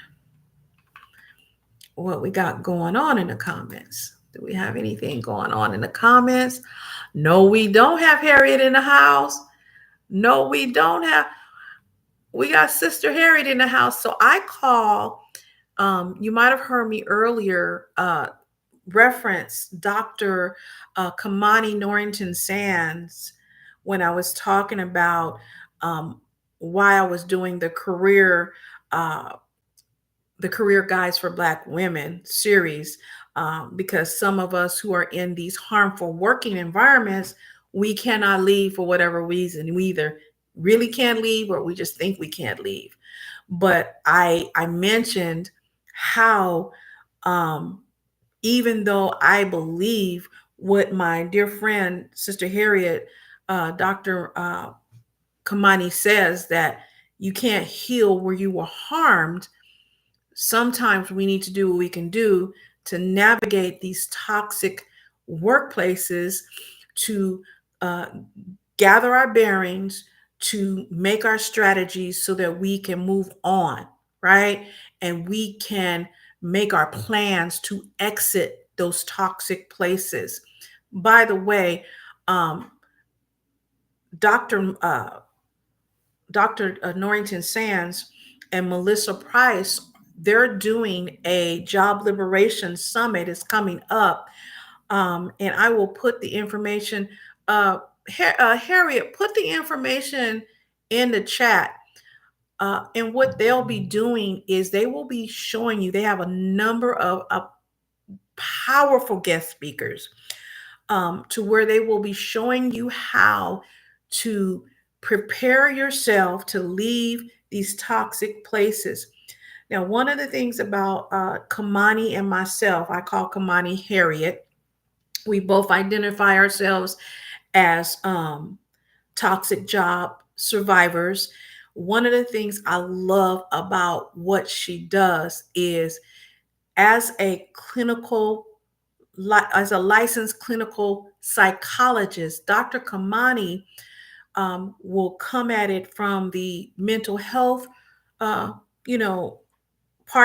what we got going on in the comments. Do we have anything going on in the comments? No, we don't have Harriet in the house. No, we don't have. We got Sister Harriet in the house. So I call, you might have heard me earlier reference Dr. Kamani Norrington Sands when I was talking about why I was doing the career guides for Black women series, because some of us who are in these harmful working environments, we cannot leave for whatever reason. We either really can't leave or we just think we can't leave. But I mentioned how even though I believe what my dear friend, Sister Harriet, Dr. Kamani says, that you can't heal where you were harmed, sometimes we need to do what we can do to navigate these toxic workplaces, to gather our bearings, to make our strategies so that we can move on, right? And we can make our plans to exit those toxic places. By the way, Dr. Norrington Sands and Melissa Price, they're doing a job liberation summit. It's coming up. And I will put the information, Harriet, put the information in the chat. And what they'll be doing is they will be showing you, they have a number of powerful guest speakers to where they will be showing you how to prepare yourself to leave these toxic places. Now, one of the things about Kamani and myself, I call Kamani Harriet. We both identify ourselves as toxic job survivors. One of the things I love about what she does is, as a licensed clinical psychologist, Dr. Kamani will come at it from the mental health, part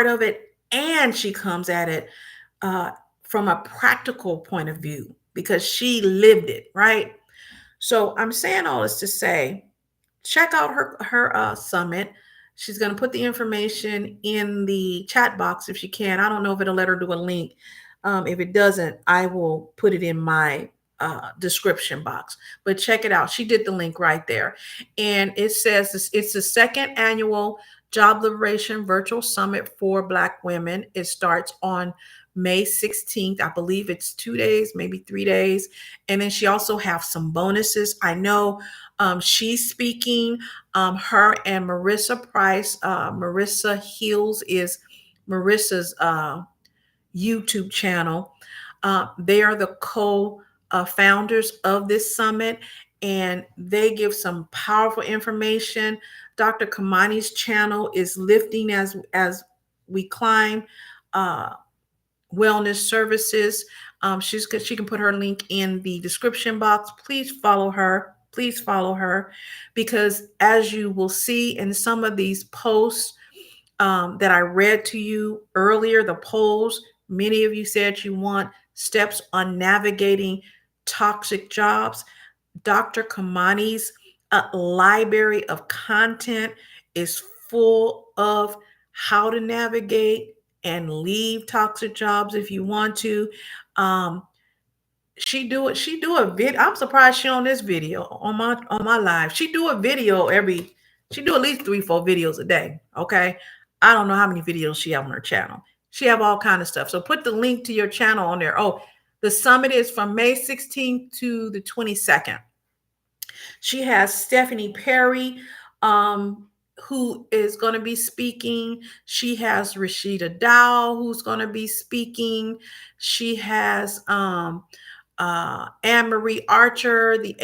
of it, and she comes at it from a practical point of view because she lived it, right? So I'm saying all this to say, check out her summit. She's going to put the information in the chat box if she can. I don't know if it'll let her do a link. If it doesn't, I will put it in my description box. But check it out. She did the link right there. And it says it's the second annual Job Liberation Virtual Summit for Black women. It starts on May 16th. I believe it's 2 days, maybe 3 days. And then she also has some bonuses. I know she's speaking, her and Marissa Price. Marissa Heals is Marissa's YouTube channel. They are the co-founders of this summit, and they give some powerful information. Dr. Kamani's channel is Lifting as We Climb, wellness services. She can put her link in the description box. Please follow her. Please follow her, because as you will see in some of these posts that I read to you earlier, the polls, many of you said you want steps on navigating toxic jobs. Dr. Kamani's library of content is full of how to navigate and leave toxic jobs if you want to. Um, she do it. She do a vid. I'm surprised she on this video on my live. She do a video every. She do at least 3-4 videos a day. Okay, I don't know how many videos she have on her channel. She have all kind of stuff. So put the link to your channel on there. Oh, the summit is from May 16th to the 22nd. She has Stephanie Perry, who is going to be speaking. She has Rashida Dow, who's going to be speaking. She has Anne-Marie Archer, the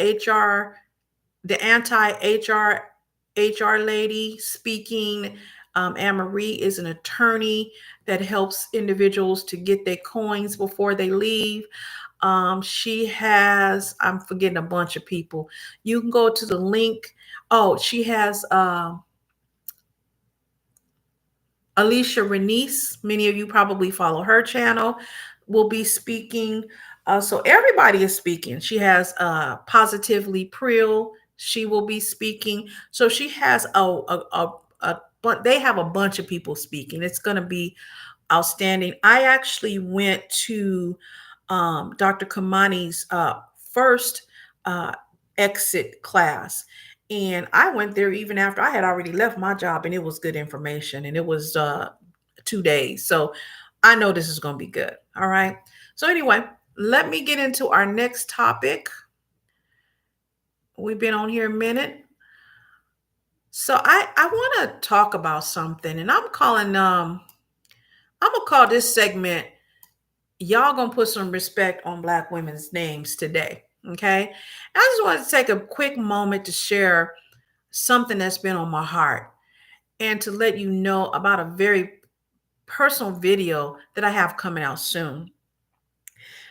anti-HR lady speaking. Anne-Marie is an attorney that helps individuals to get their coins before they leave. She has, I'm forgetting a bunch of people. You can go to the link. Oh, she has Alicia Renice. Many of you probably follow her channel, will be speaking. So everybody is speaking. She has Positively Prill. She will be speaking. So she has but they have a bunch of people speaking. It's going to be outstanding. I actually went to Dr. Kamani's first exit class. And I went there even after I had already left my job, and it was good information, and it was 2 days. So I know this is going to be good. All right. So anyway, let me get into our next topic. We've been on here a minute. So I want to talk about something, and I'm going to call this segment, y'all gonna put some respect on Black women's names today. Okay. I just want to take a quick moment to share something that's been on my heart, and to let you know about a very personal video that I have coming out soon.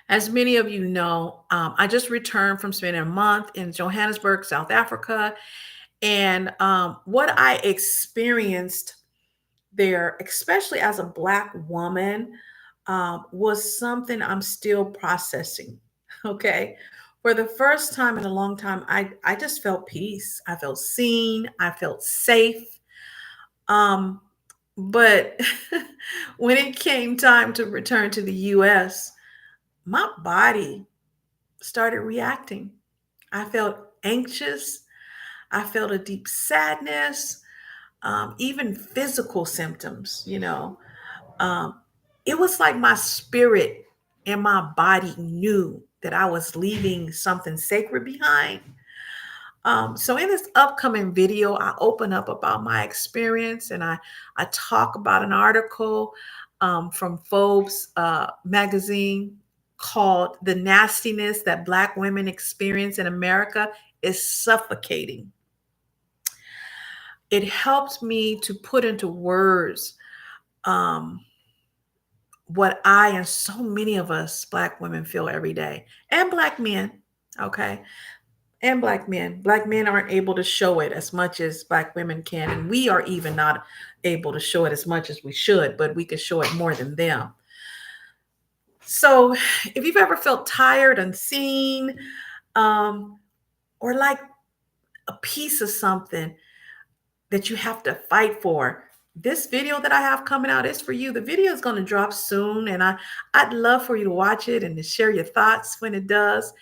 As many of you know, I just returned from spending a month in Johannesburg, South Africa. And what I experienced there, especially as a Black woman, was something I'm still processing. Okay. For the first time in a long time, I just felt peace. I felt seen. I felt safe. But when it came time to return to the US, my body started reacting. I felt anxious. I felt a deep sadness, even physical symptoms, It was like my spirit and my body knew that I was leaving something sacred behind. So in this upcoming video, I open up about my experience, and I talk about an article from Forbes magazine called "The Nastiness That Black Women Experience in America is Suffocating." It helped me to put into words what I and so many of us Black women feel every day, and Black men, okay? And Black men. Black men aren't able to show it as much as Black women can. And we are even not able to show it as much as we should, but we can show it more than them. So if you've ever felt tired, unseen, or like a piece of something that you have to fight for, this video that I have coming out is for you. The video is going to drop soon, and I'd love for you to watch it and to share your thoughts when it does.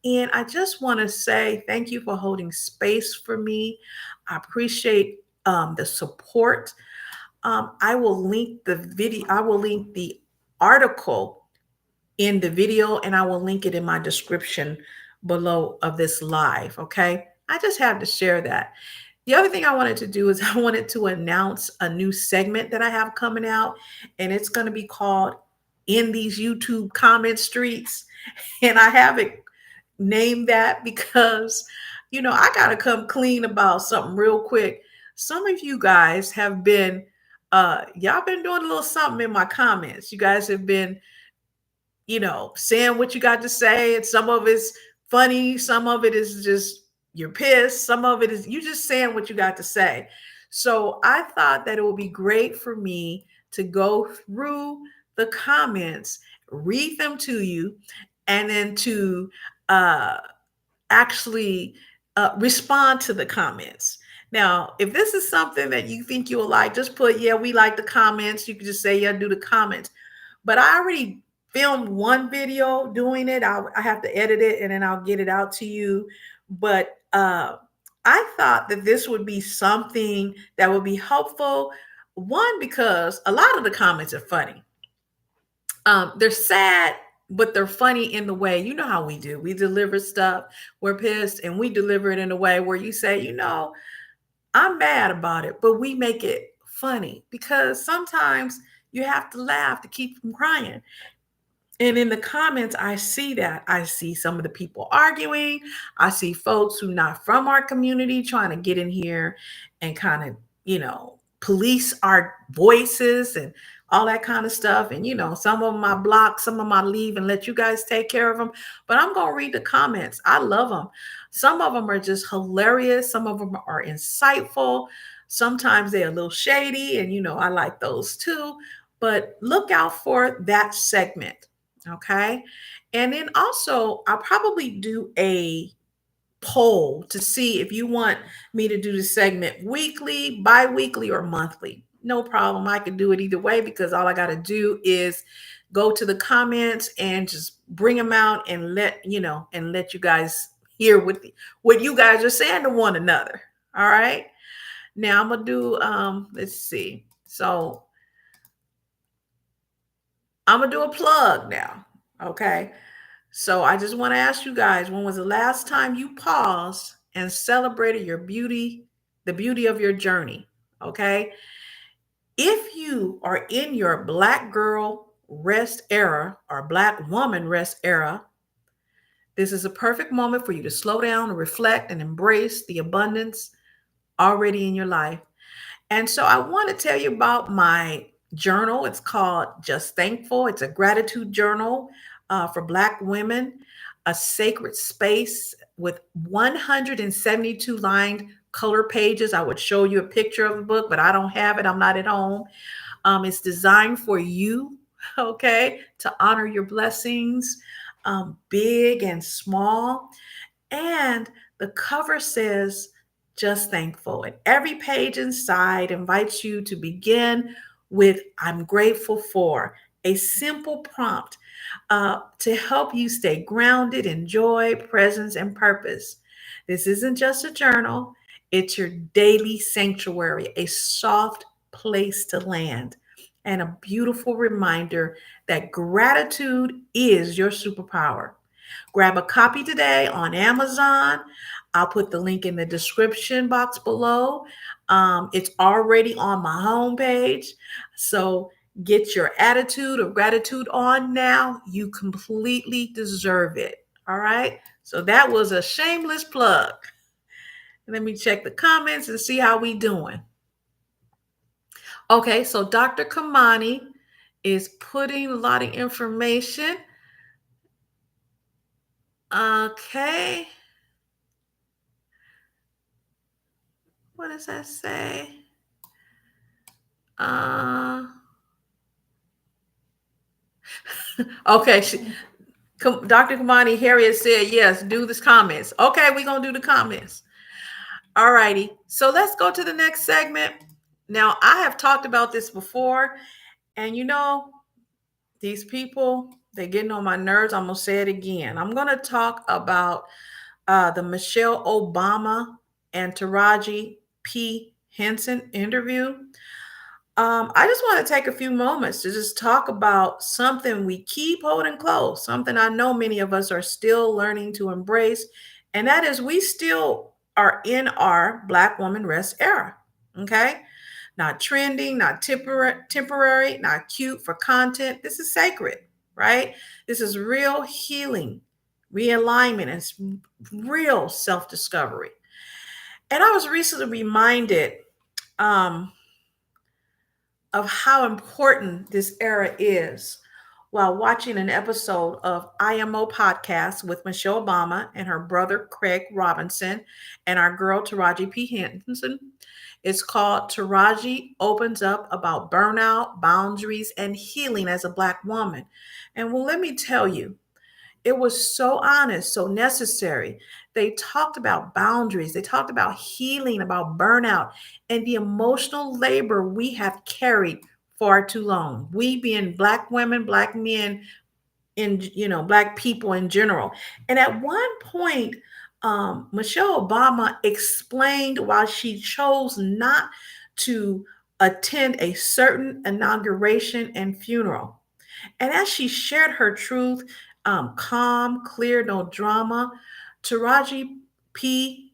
And I just want to say thank you for holding space for me. I appreciate the support. I will link the video. I will link the article in the video, and I will link it in my description below of this live. Okay. I just have to share that. The other thing I wanted to do is I wanted to announce a new segment that I have coming out, and it's going to be called In These YouTube Comment Streets. And I have it named that because, I got to come clean about something real quick. Some of you guys have been, y'all been doing a little something in my comments. You guys have been saying what you got to say. And some of it's funny, some of it is just you're pissed, some of it is you just saying what you got to say. So I thought that it would be great for me to go through the comments, read them to you, and then to uh, actually respond to the comments. Now, if this is something that you think you'll like, just put, yeah, we like the comments. You can just say, yeah, do the comments. But I already filmed one video doing it. I have to edit it and then I'll get it out to you. But I thought that this would be something that would be helpful. One, because a lot of the comments are funny. They're sad, but they're funny in the way, you know how we do. We deliver stuff, we're pissed, and we deliver it in a way where you say, I'm mad about it, but we make it funny because sometimes you have to laugh to keep from crying. And in the comments, I see that. I see some of the people arguing. I see folks who not from our community trying to get in here and kind of, police our voices and all that kind of stuff. And, some of them I block, some of them I leave and let you guys take care of them. But I'm going to read the comments. I love them. Some of them are just hilarious. Some of them are insightful. Sometimes they're a little shady. And, I like those too. But look out for that segment. Okay. And then also, I'll probably do a poll to see if you want me to do the segment weekly, bi weekly, or monthly. No problem. I can do it either way because all I got to do is go to the comments and just bring them out and let you guys hear what you guys are saying to one another. All right. Now I'm gonna do let's see. So I'm gonna do a plug now. Okay. So I just want to ask you guys, when was the last time you paused and celebrated your beauty, the beauty of your journey? Okay. If you are in your Black girl rest era or Black woman rest era, this is a perfect moment for you to slow down and reflect and embrace the abundance already in your life. And so I want to tell you about my journal. It's called Just Thankful. It's a gratitude journal for Black women, a sacred space with 172 lined color pages. I would show you a picture of the book, but I don't have it. I'm not at home. It's designed for you, okay, to honor your blessings, big and small. And the cover says, just thankful. And every page inside invites you to begin with, I'm grateful for, a simple prompt to help you stay grounded in joy, presence, and purpose. This isn't just a journal, it's your daily sanctuary, a soft place to land, and a beautiful reminder that gratitude is your superpower. Grab a copy today on Amazon. I'll put the link in the description box below. It's already on my homepage. So get your attitude of gratitude on now. You completely deserve it. All right. So that was a shameless plug. Let me check the comments and see how we doing. Okay, so Dr. Kamani is putting a lot of information. Okay. What does that say? Okay. Dr. Kamani Harriet said, yes, do this comments. Okay, we're going to do the comments. All righty. So let's go to the next segment. Now, I have talked about this before, and these people, they're getting on my nerves. I'm going to say it again. I'm going to talk about the Michelle Obama and Taraji P. Henson interview. I just want to take a few moments to just talk about something we keep holding close, something I know many of us are still learning to embrace, and that is we still are in our Black woman rest era. Okay. Not trending, not temporary, not cute for content. This is sacred, right? This is real healing, realignment, and real self discovery. And I was recently reminded of how important this era is while watching an episode of IMO podcast with Michelle Obama and her brother Craig Robinson and our girl Taraji P. Henson. It's called Taraji Opens Up About Burnout, Boundaries, and Healing as a Black Woman. And well, let me tell you, it was so honest, so necessary. They talked about boundaries, they talked about healing, about burnout, and the emotional labor we have carried far too long. We being Black women, Black men, in Black people in general. And at one point, Michelle Obama explained why she chose not to attend a certain inauguration and funeral. And as she shared her truth, calm, clear, no drama, Taraji P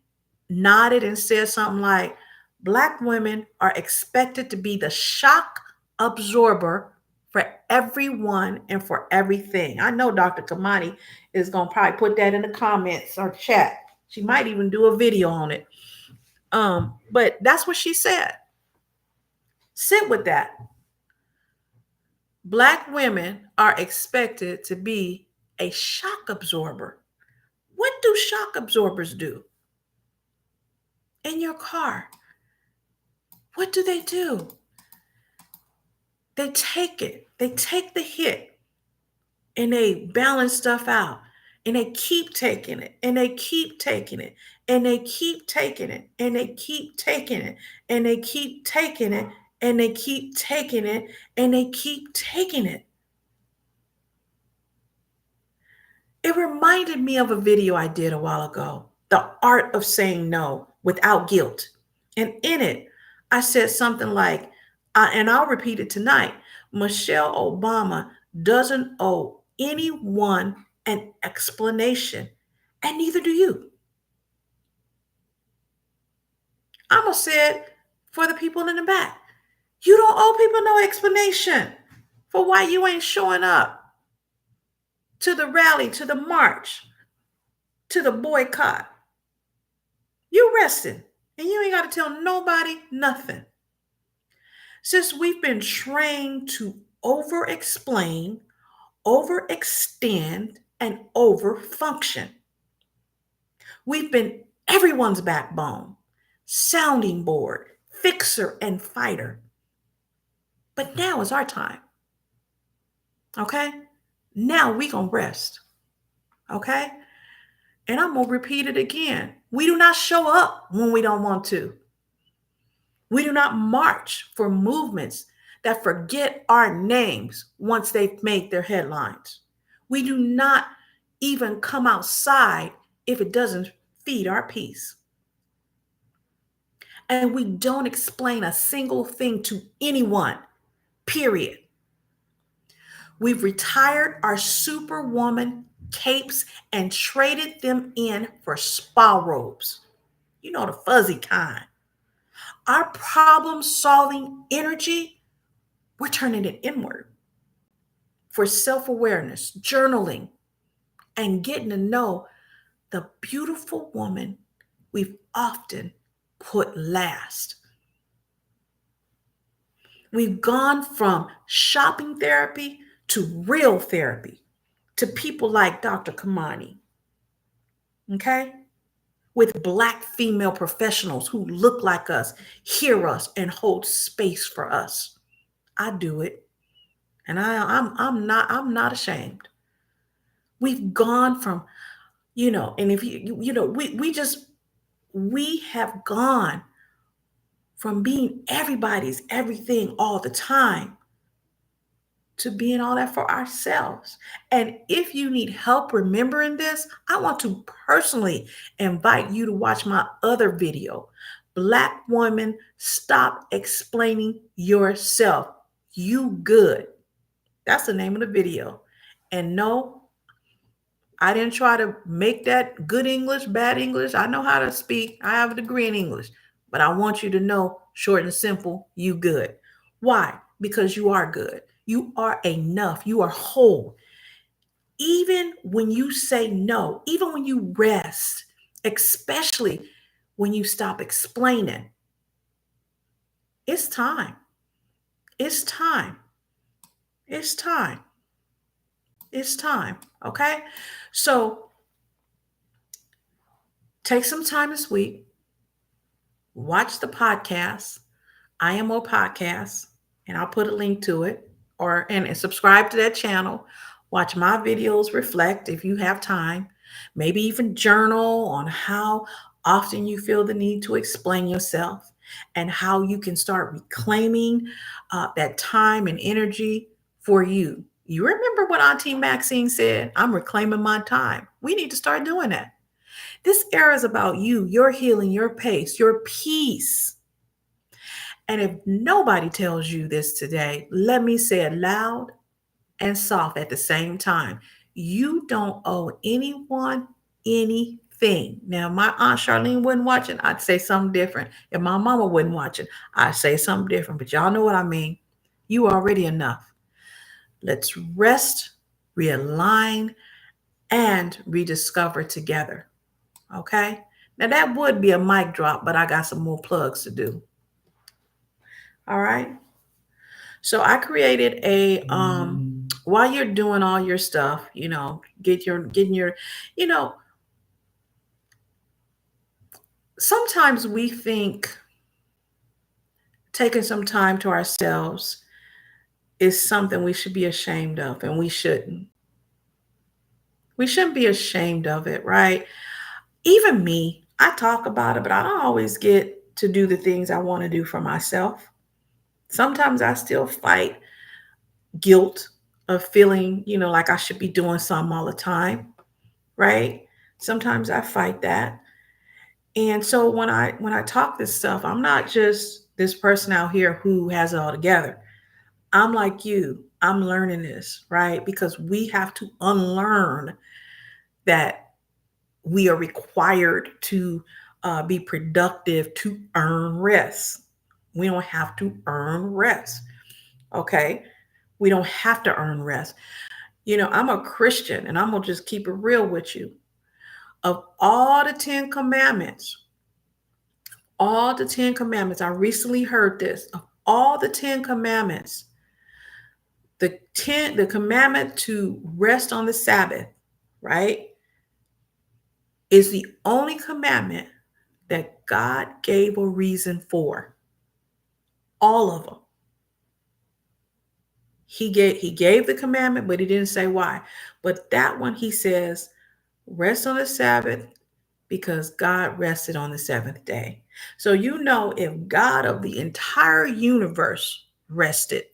nodded and said something like, Black women are expected to be the shock absorber for everyone and for everything. I know Dr. Kamani is going to probably put that in the comments or chat. She might even do a video on it. But that's what she said. Sit with that. Black women are expected to be a shock absorber. What do shock absorbers do? In your car, what do? They take it, they take the hit, and they balance stuff out. And they keep taking it, and they keep taking it, and they keep taking it, and they keep taking it, and they keep taking it, and they keep taking it, and they keep taking it. It reminded me of a video I did a while ago, The Art of Saying No Without Guilt. And in it, I said something like, and I'll repeat it tonight, Michelle Obama doesn't owe anyone an explanation, and neither do you. I'm going to say it for the people in the back. You don't owe people no explanation for why you ain't showing up to the rally, to the march, to the boycott. You resting, and you ain't got to tell nobody nothing. Since we've been trained to over-explain, overextend, and overfunction, we've been everyone's backbone, sounding board, fixer, and fighter. But now is our time. Okay? Now we gonna rest. Okay? And I'm gonna repeat it again. We do not show up when we don't want to. We do not march for movements that forget our names once they've made their headlines. We do not even come outside if it doesn't feed our peace. And we don't explain a single thing to anyone, period. We've retired our superwoman capes and traded them in for spa robes. You know, the fuzzy kind. Our problem-solving energy, we're turning it inward for self-awareness, journaling, and getting to know the beautiful woman we've often put last. We've gone from shopping therapy to real therapy, to people like Dr. Kamani, okay? With Black female professionals who look like us, hear us, and hold space for us. I do it, and I'm not ashamed. We've gone from, and if we have gone from being everybody's everything all the time to being all that for ourselves. And if you need help remembering this, I want to personally invite you to watch my other video, Black Woman, Stop Explaining Yourself. You good. That's the name of the video. And no, I didn't try to make that good English, bad English. I know how to speak. I have a degree in English. But I want you to know, short and simple, you good. Why? Because you are good. You are enough. You are whole. Even when you say no, even when you rest, especially when you stop explaining, it's time. It's time. It's time. It's time. Okay. So take some time this week, watch the podcast, IMO podcast, and I'll put a link to it, or and subscribe to that channel. Watch my videos, reflect if you have time. Maybe even journal on how often you feel the need to explain yourself and how you can start reclaiming that time and energy for you. You remember what Auntie Maxine said? I'm reclaiming my time. We need to start doing that. This era is about you, your healing, your pace, your peace. And if nobody tells you this today, let me say it loud and soft at the same time. You don't owe anyone anything. Now, my Aunt Charlene wasn't watching, I'd say something different. If my mama wasn't watching, I'd say something different. But y'all know what I mean. You already enough. Let's rest, realign, and rediscover together. Okay? Now, that would be a mic drop, but I got some more plugs to do. All right? So I created a while you're doing all your stuff, getting your, you know, sometimes we think taking some time to ourselves is something we should be ashamed of, and we shouldn't. We shouldn't be ashamed of it, right? Even me, I talk about it, but I don't always get to do the things I want to do for myself. Sometimes I still fight guilt of feeling, like I should be doing something all the time, right? Sometimes I fight that. And so when I talk this stuff, I'm not just this person out here who has it all together. I'm like you. I'm learning this, right? Because we have to unlearn that we are required to be productive to earn rest. We don't have to earn rest. Okay. We don't have to earn rest. I'm a Christian, and I'm going to just keep it real with you. Of all the 10 commandments, I recently heard this. Of all the 10 commandments, the commandment to rest on the Sabbath, right, is the only commandment that God gave a reason for. All of them. He gave the commandment, but he didn't say why. But that one, he says, rest on the Sabbath because God rested on the seventh day. So if God of the entire universe rested,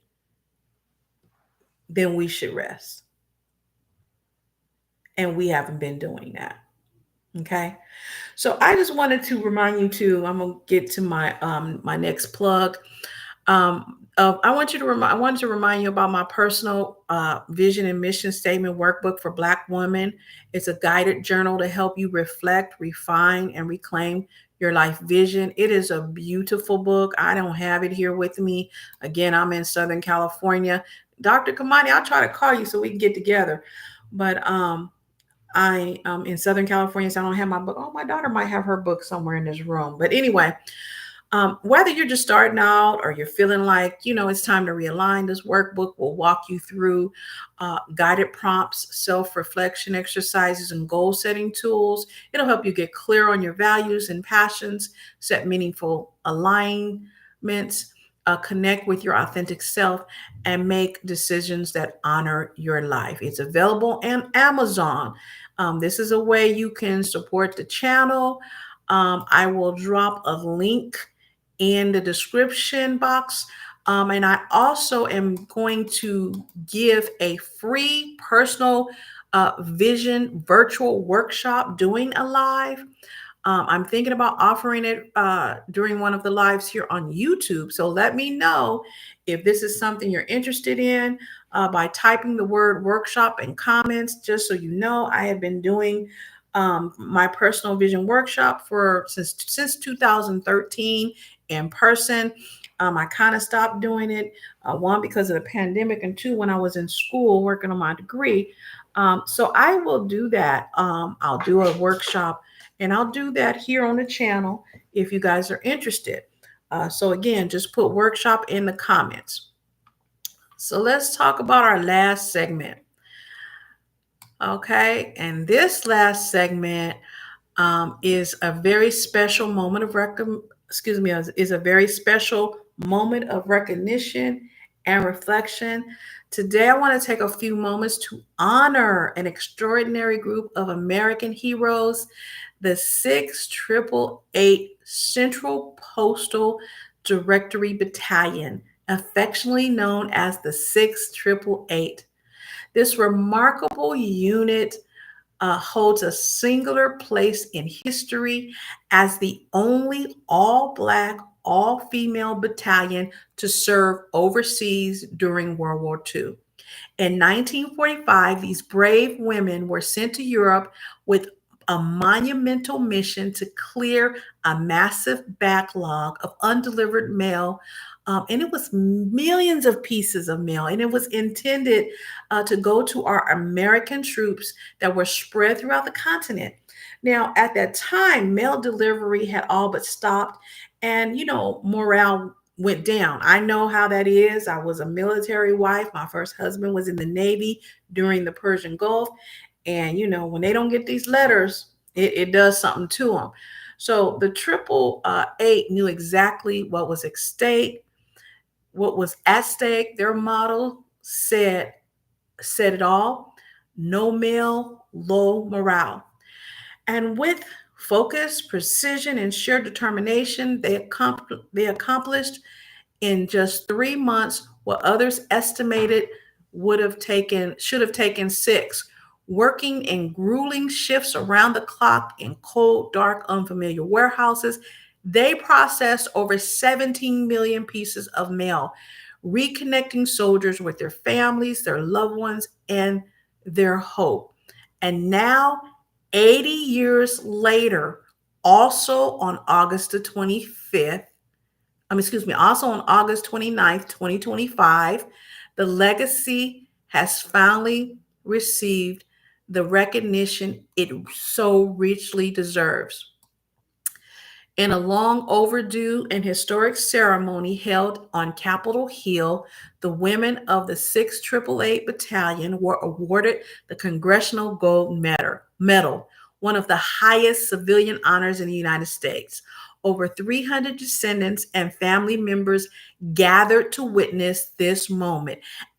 then we should rest. And we haven't been doing that. Okay. So I just wanted to remind you too. I'm gonna get to my next plug. I wanted to remind you about my personal vision and mission statement workbook for Black women. It's a guided journal to help you reflect, refine, and reclaim your life vision. It is a beautiful book. I don't have it here with me. Again, I'm in Southern California. Dr. Kamani, I'll try to call you so we can get together. But I in Southern California, so I don't have my book. Oh, my daughter might have her book somewhere in this room. But anyway, whether you're just starting out or you're feeling like, it's time to realign, this workbook will walk you through guided prompts, self-reflection exercises, and goal-setting tools. It'll help you get clear on your values and passions, set meaningful alignments, connect with your authentic self, and make decisions that honor your life. It's available on Amazon. This is a way you can support the channel. I will drop a link in the description box. And I also am going to give a free personal vision virtual workshop doing a live. I'm thinking about offering it during one of the lives here on YouTube. So let me know if this is something you're interested in by typing the word workshop in comments, just so you know. I have been doing my personal vision workshop since 2013 in person. I kind of stopped doing it, one, because of the pandemic, and two, when I was in school working on my degree. So I will do that. I'll do a workshop, and I'll do that here on the channel if you guys are interested. So again, just put workshop in the comments. So let's talk about our last segment. Okay. And this last segment is a very special moment of excuse me, is a very special moment of recognition and reflection. Today, I want to take a few moments to honor an extraordinary group of American heroes, the Six Triple Eight Central Postal Directory Battalion, affectionately known as the Six Triple Eight. This remarkable unit holds a singular place in history as the only all Black, all female battalion to serve overseas during World War II. In 1945, these brave women were sent to Europe with a monumental mission to clear a massive backlog of undelivered mail. And it was millions of pieces of mail, and it was intended to go to our American troops that were spread throughout the continent. Now, at that time, mail delivery had all but stopped, and morale went down. I know how that is. I was a military wife. My first husband was in the Navy during the Persian Gulf. And, when they don't get these letters, it does something to them. So the Triple Eight knew exactly what was at stake. Their motto said it all: no mail, low morale. And with focus, precision, and sheer determination, they accomplished in just 3 months what others estimated should have taken six, working in grueling shifts around the clock in cold, dark, unfamiliar warehouses. They processed over 17 million pieces of mail, reconnecting soldiers with their families, their loved ones, and their hope. And now, 80 years later, also on August the 25th, also on August 29th, 2025, the legacy has finally received the recognition it so richly deserves. In a long overdue and historic ceremony held on Capitol Hill, the women of the 6 Triple Eight Battalion were awarded the Congressional Gold Medal, one of the highest civilian honors in the United States. Over 300 descendants and family members gathered to witness this moment.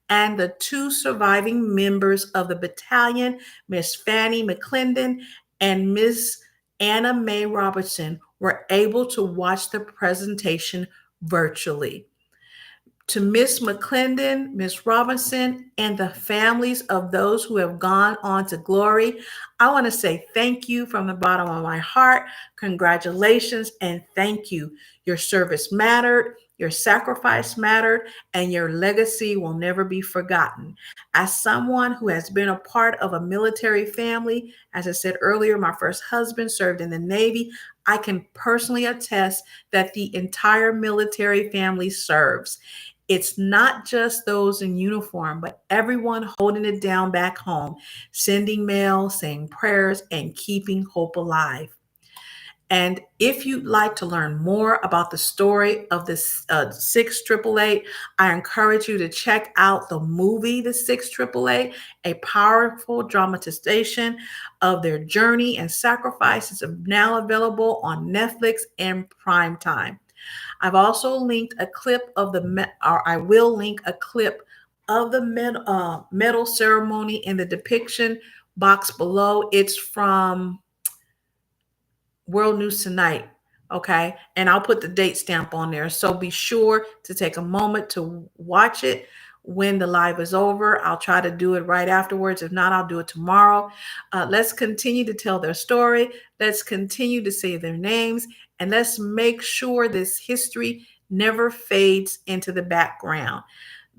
And the two surviving members of the battalion, Miss Fannie McClendon and Miss Anna Mae Robertson, were able to watch the presentation virtually. To Miss McClendon, Miss Robinson, and the families of those who have gone on to glory, I want to say thank you from the bottom of my heart. Congratulations and thank you. Your service mattered, your sacrifice mattered, and your legacy will never be forgotten. As someone who has been a part of a military family, as I said earlier, my first husband served in the Navy. I can personally attest that the entire military family serves. It's not just those in uniform, but everyone holding it down back home, sending mail, saying prayers, and keeping hope alive. And if you'd like to learn more about the story of this 6 Triple Eight, I encourage you to check out the movie, The 6 Triple Eight, a powerful dramatization of their journey and sacrifices, are now available on Netflix and Primetime. I've also linked a clip of or I will link a clip of the medal ceremony in the depiction box below. It's from World News Tonight. Okay. And I'll put the date stamp on there. So be sure to take a moment to watch it when the live is over. I'll try to do it right afterwards. If not, I'll do it tomorrow. Let's continue to tell their story. Let's continue to say their names. And let's make sure this history never fades into the background.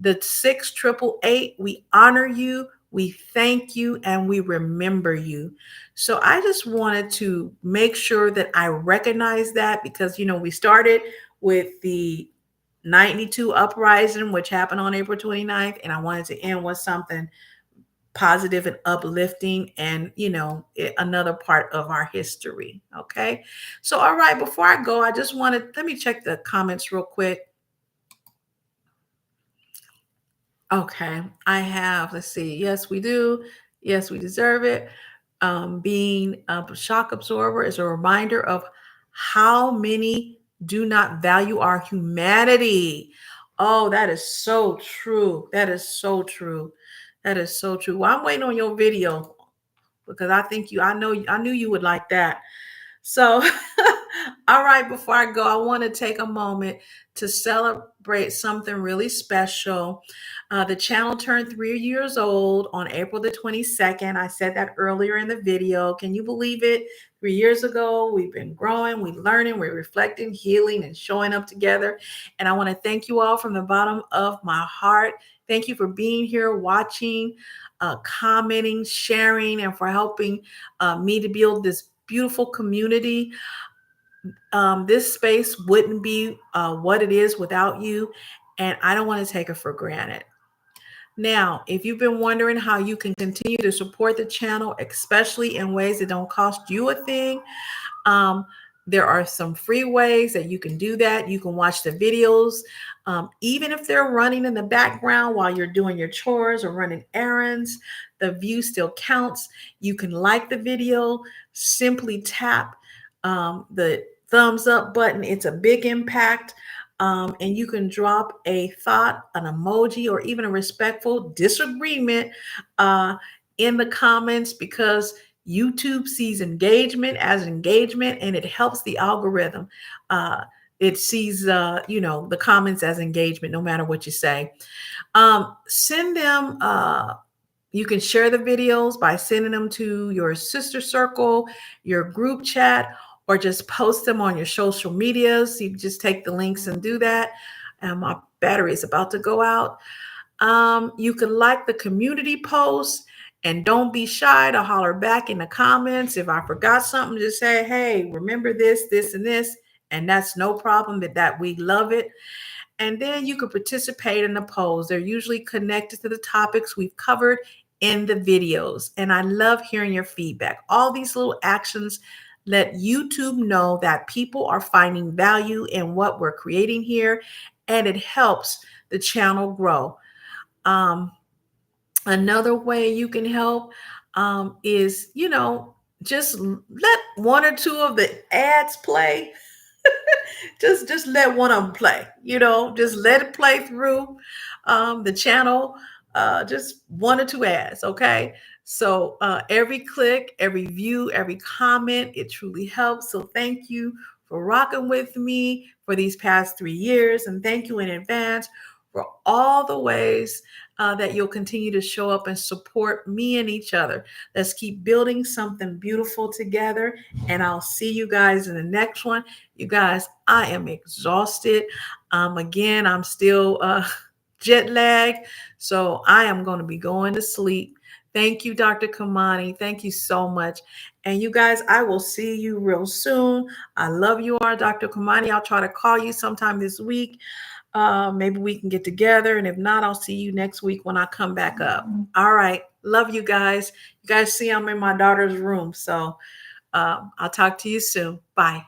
The 6 Triple Eight, we honor you, we thank you, and we remember you. So I just wanted to make sure that I recognize that because, we started with the 92 uprising, which happened on April 29th, and I wanted to end with something positive and uplifting and, another part of our history. Okay. So, all right, before I go, let me check the comments real quick. Okay, I have, let's see. Yes, we do. Yes, we deserve it. Being a shock absorber is a reminder of how many do not value our humanity. Oh, that is so true. That is so true. That is so true. Well, I'm waiting on your video because I knew you would like that. So, all right, before I go, I want to take a moment to celebrate something really special. The channel turned 3 years old on April the 22nd. I said that earlier in the video. Can you believe it? 3 years ago, we've been growing, we're learning, we're reflecting, healing, and showing up together. And I want to thank you all from the bottom of my heart. Thank you for being here, watching, commenting, sharing, and for helping me to build this beautiful community. This space wouldn't be what it is without you, and I don't want to take it for granted. Now, if you've been wondering how you can continue to support the channel, especially in ways that don't cost you a thing, um, there are some free ways that you can do that. You can watch the videos, even if they're running in the background while you're doing your chores or running errands, the view still counts. You can like the video, simply tap the thumbs up button. It's a big impact. And you can drop a thought, an emoji, or even a respectful disagreement in the comments because YouTube sees engagement as engagement, and it helps the algorithm. It sees, the comments as engagement, no matter what you say. Send them. You can share the videos by sending them to your sister circle, your group chat, or just post them on your social medias. You just take the links and do that. And my battery is about to go out. You can like the community post and don't be shy to holler back in the comments. If I forgot something, just say, hey, remember this, this, and this. And that's no problem, that we love it. And then you can participate in the polls. They're usually connected to the topics we've covered in the videos. And I love hearing your feedback. All these little actions let YouTube know that people are finding value in what we're creating here, and it helps the channel grow. Another way you can help is, just let one or two of the ads play. Just let one of them play. Just let it play through the channel. Just one or two ads, okay? So every click, every view, every comment, it truly helps. So thank you for rocking with me for these past 3 years, and thank you in advance for all the ways that you'll continue to show up and support me and each other. Let's keep building something beautiful together, and I'll see you guys in the next one. You guys, I am exhausted. Again, I'm still jet lagged, so I am going to be going to sleep. Thank you, Dr. Kamani. Thank you so much. And you guys, I will see you real soon. I love you all, Dr. Kamani. I'll try to call you sometime this week. Maybe we can get together. And if not, I'll see you next week when I come back up. All right. Love you guys. You guys see I'm in my daughter's room. So I'll talk to you soon. Bye.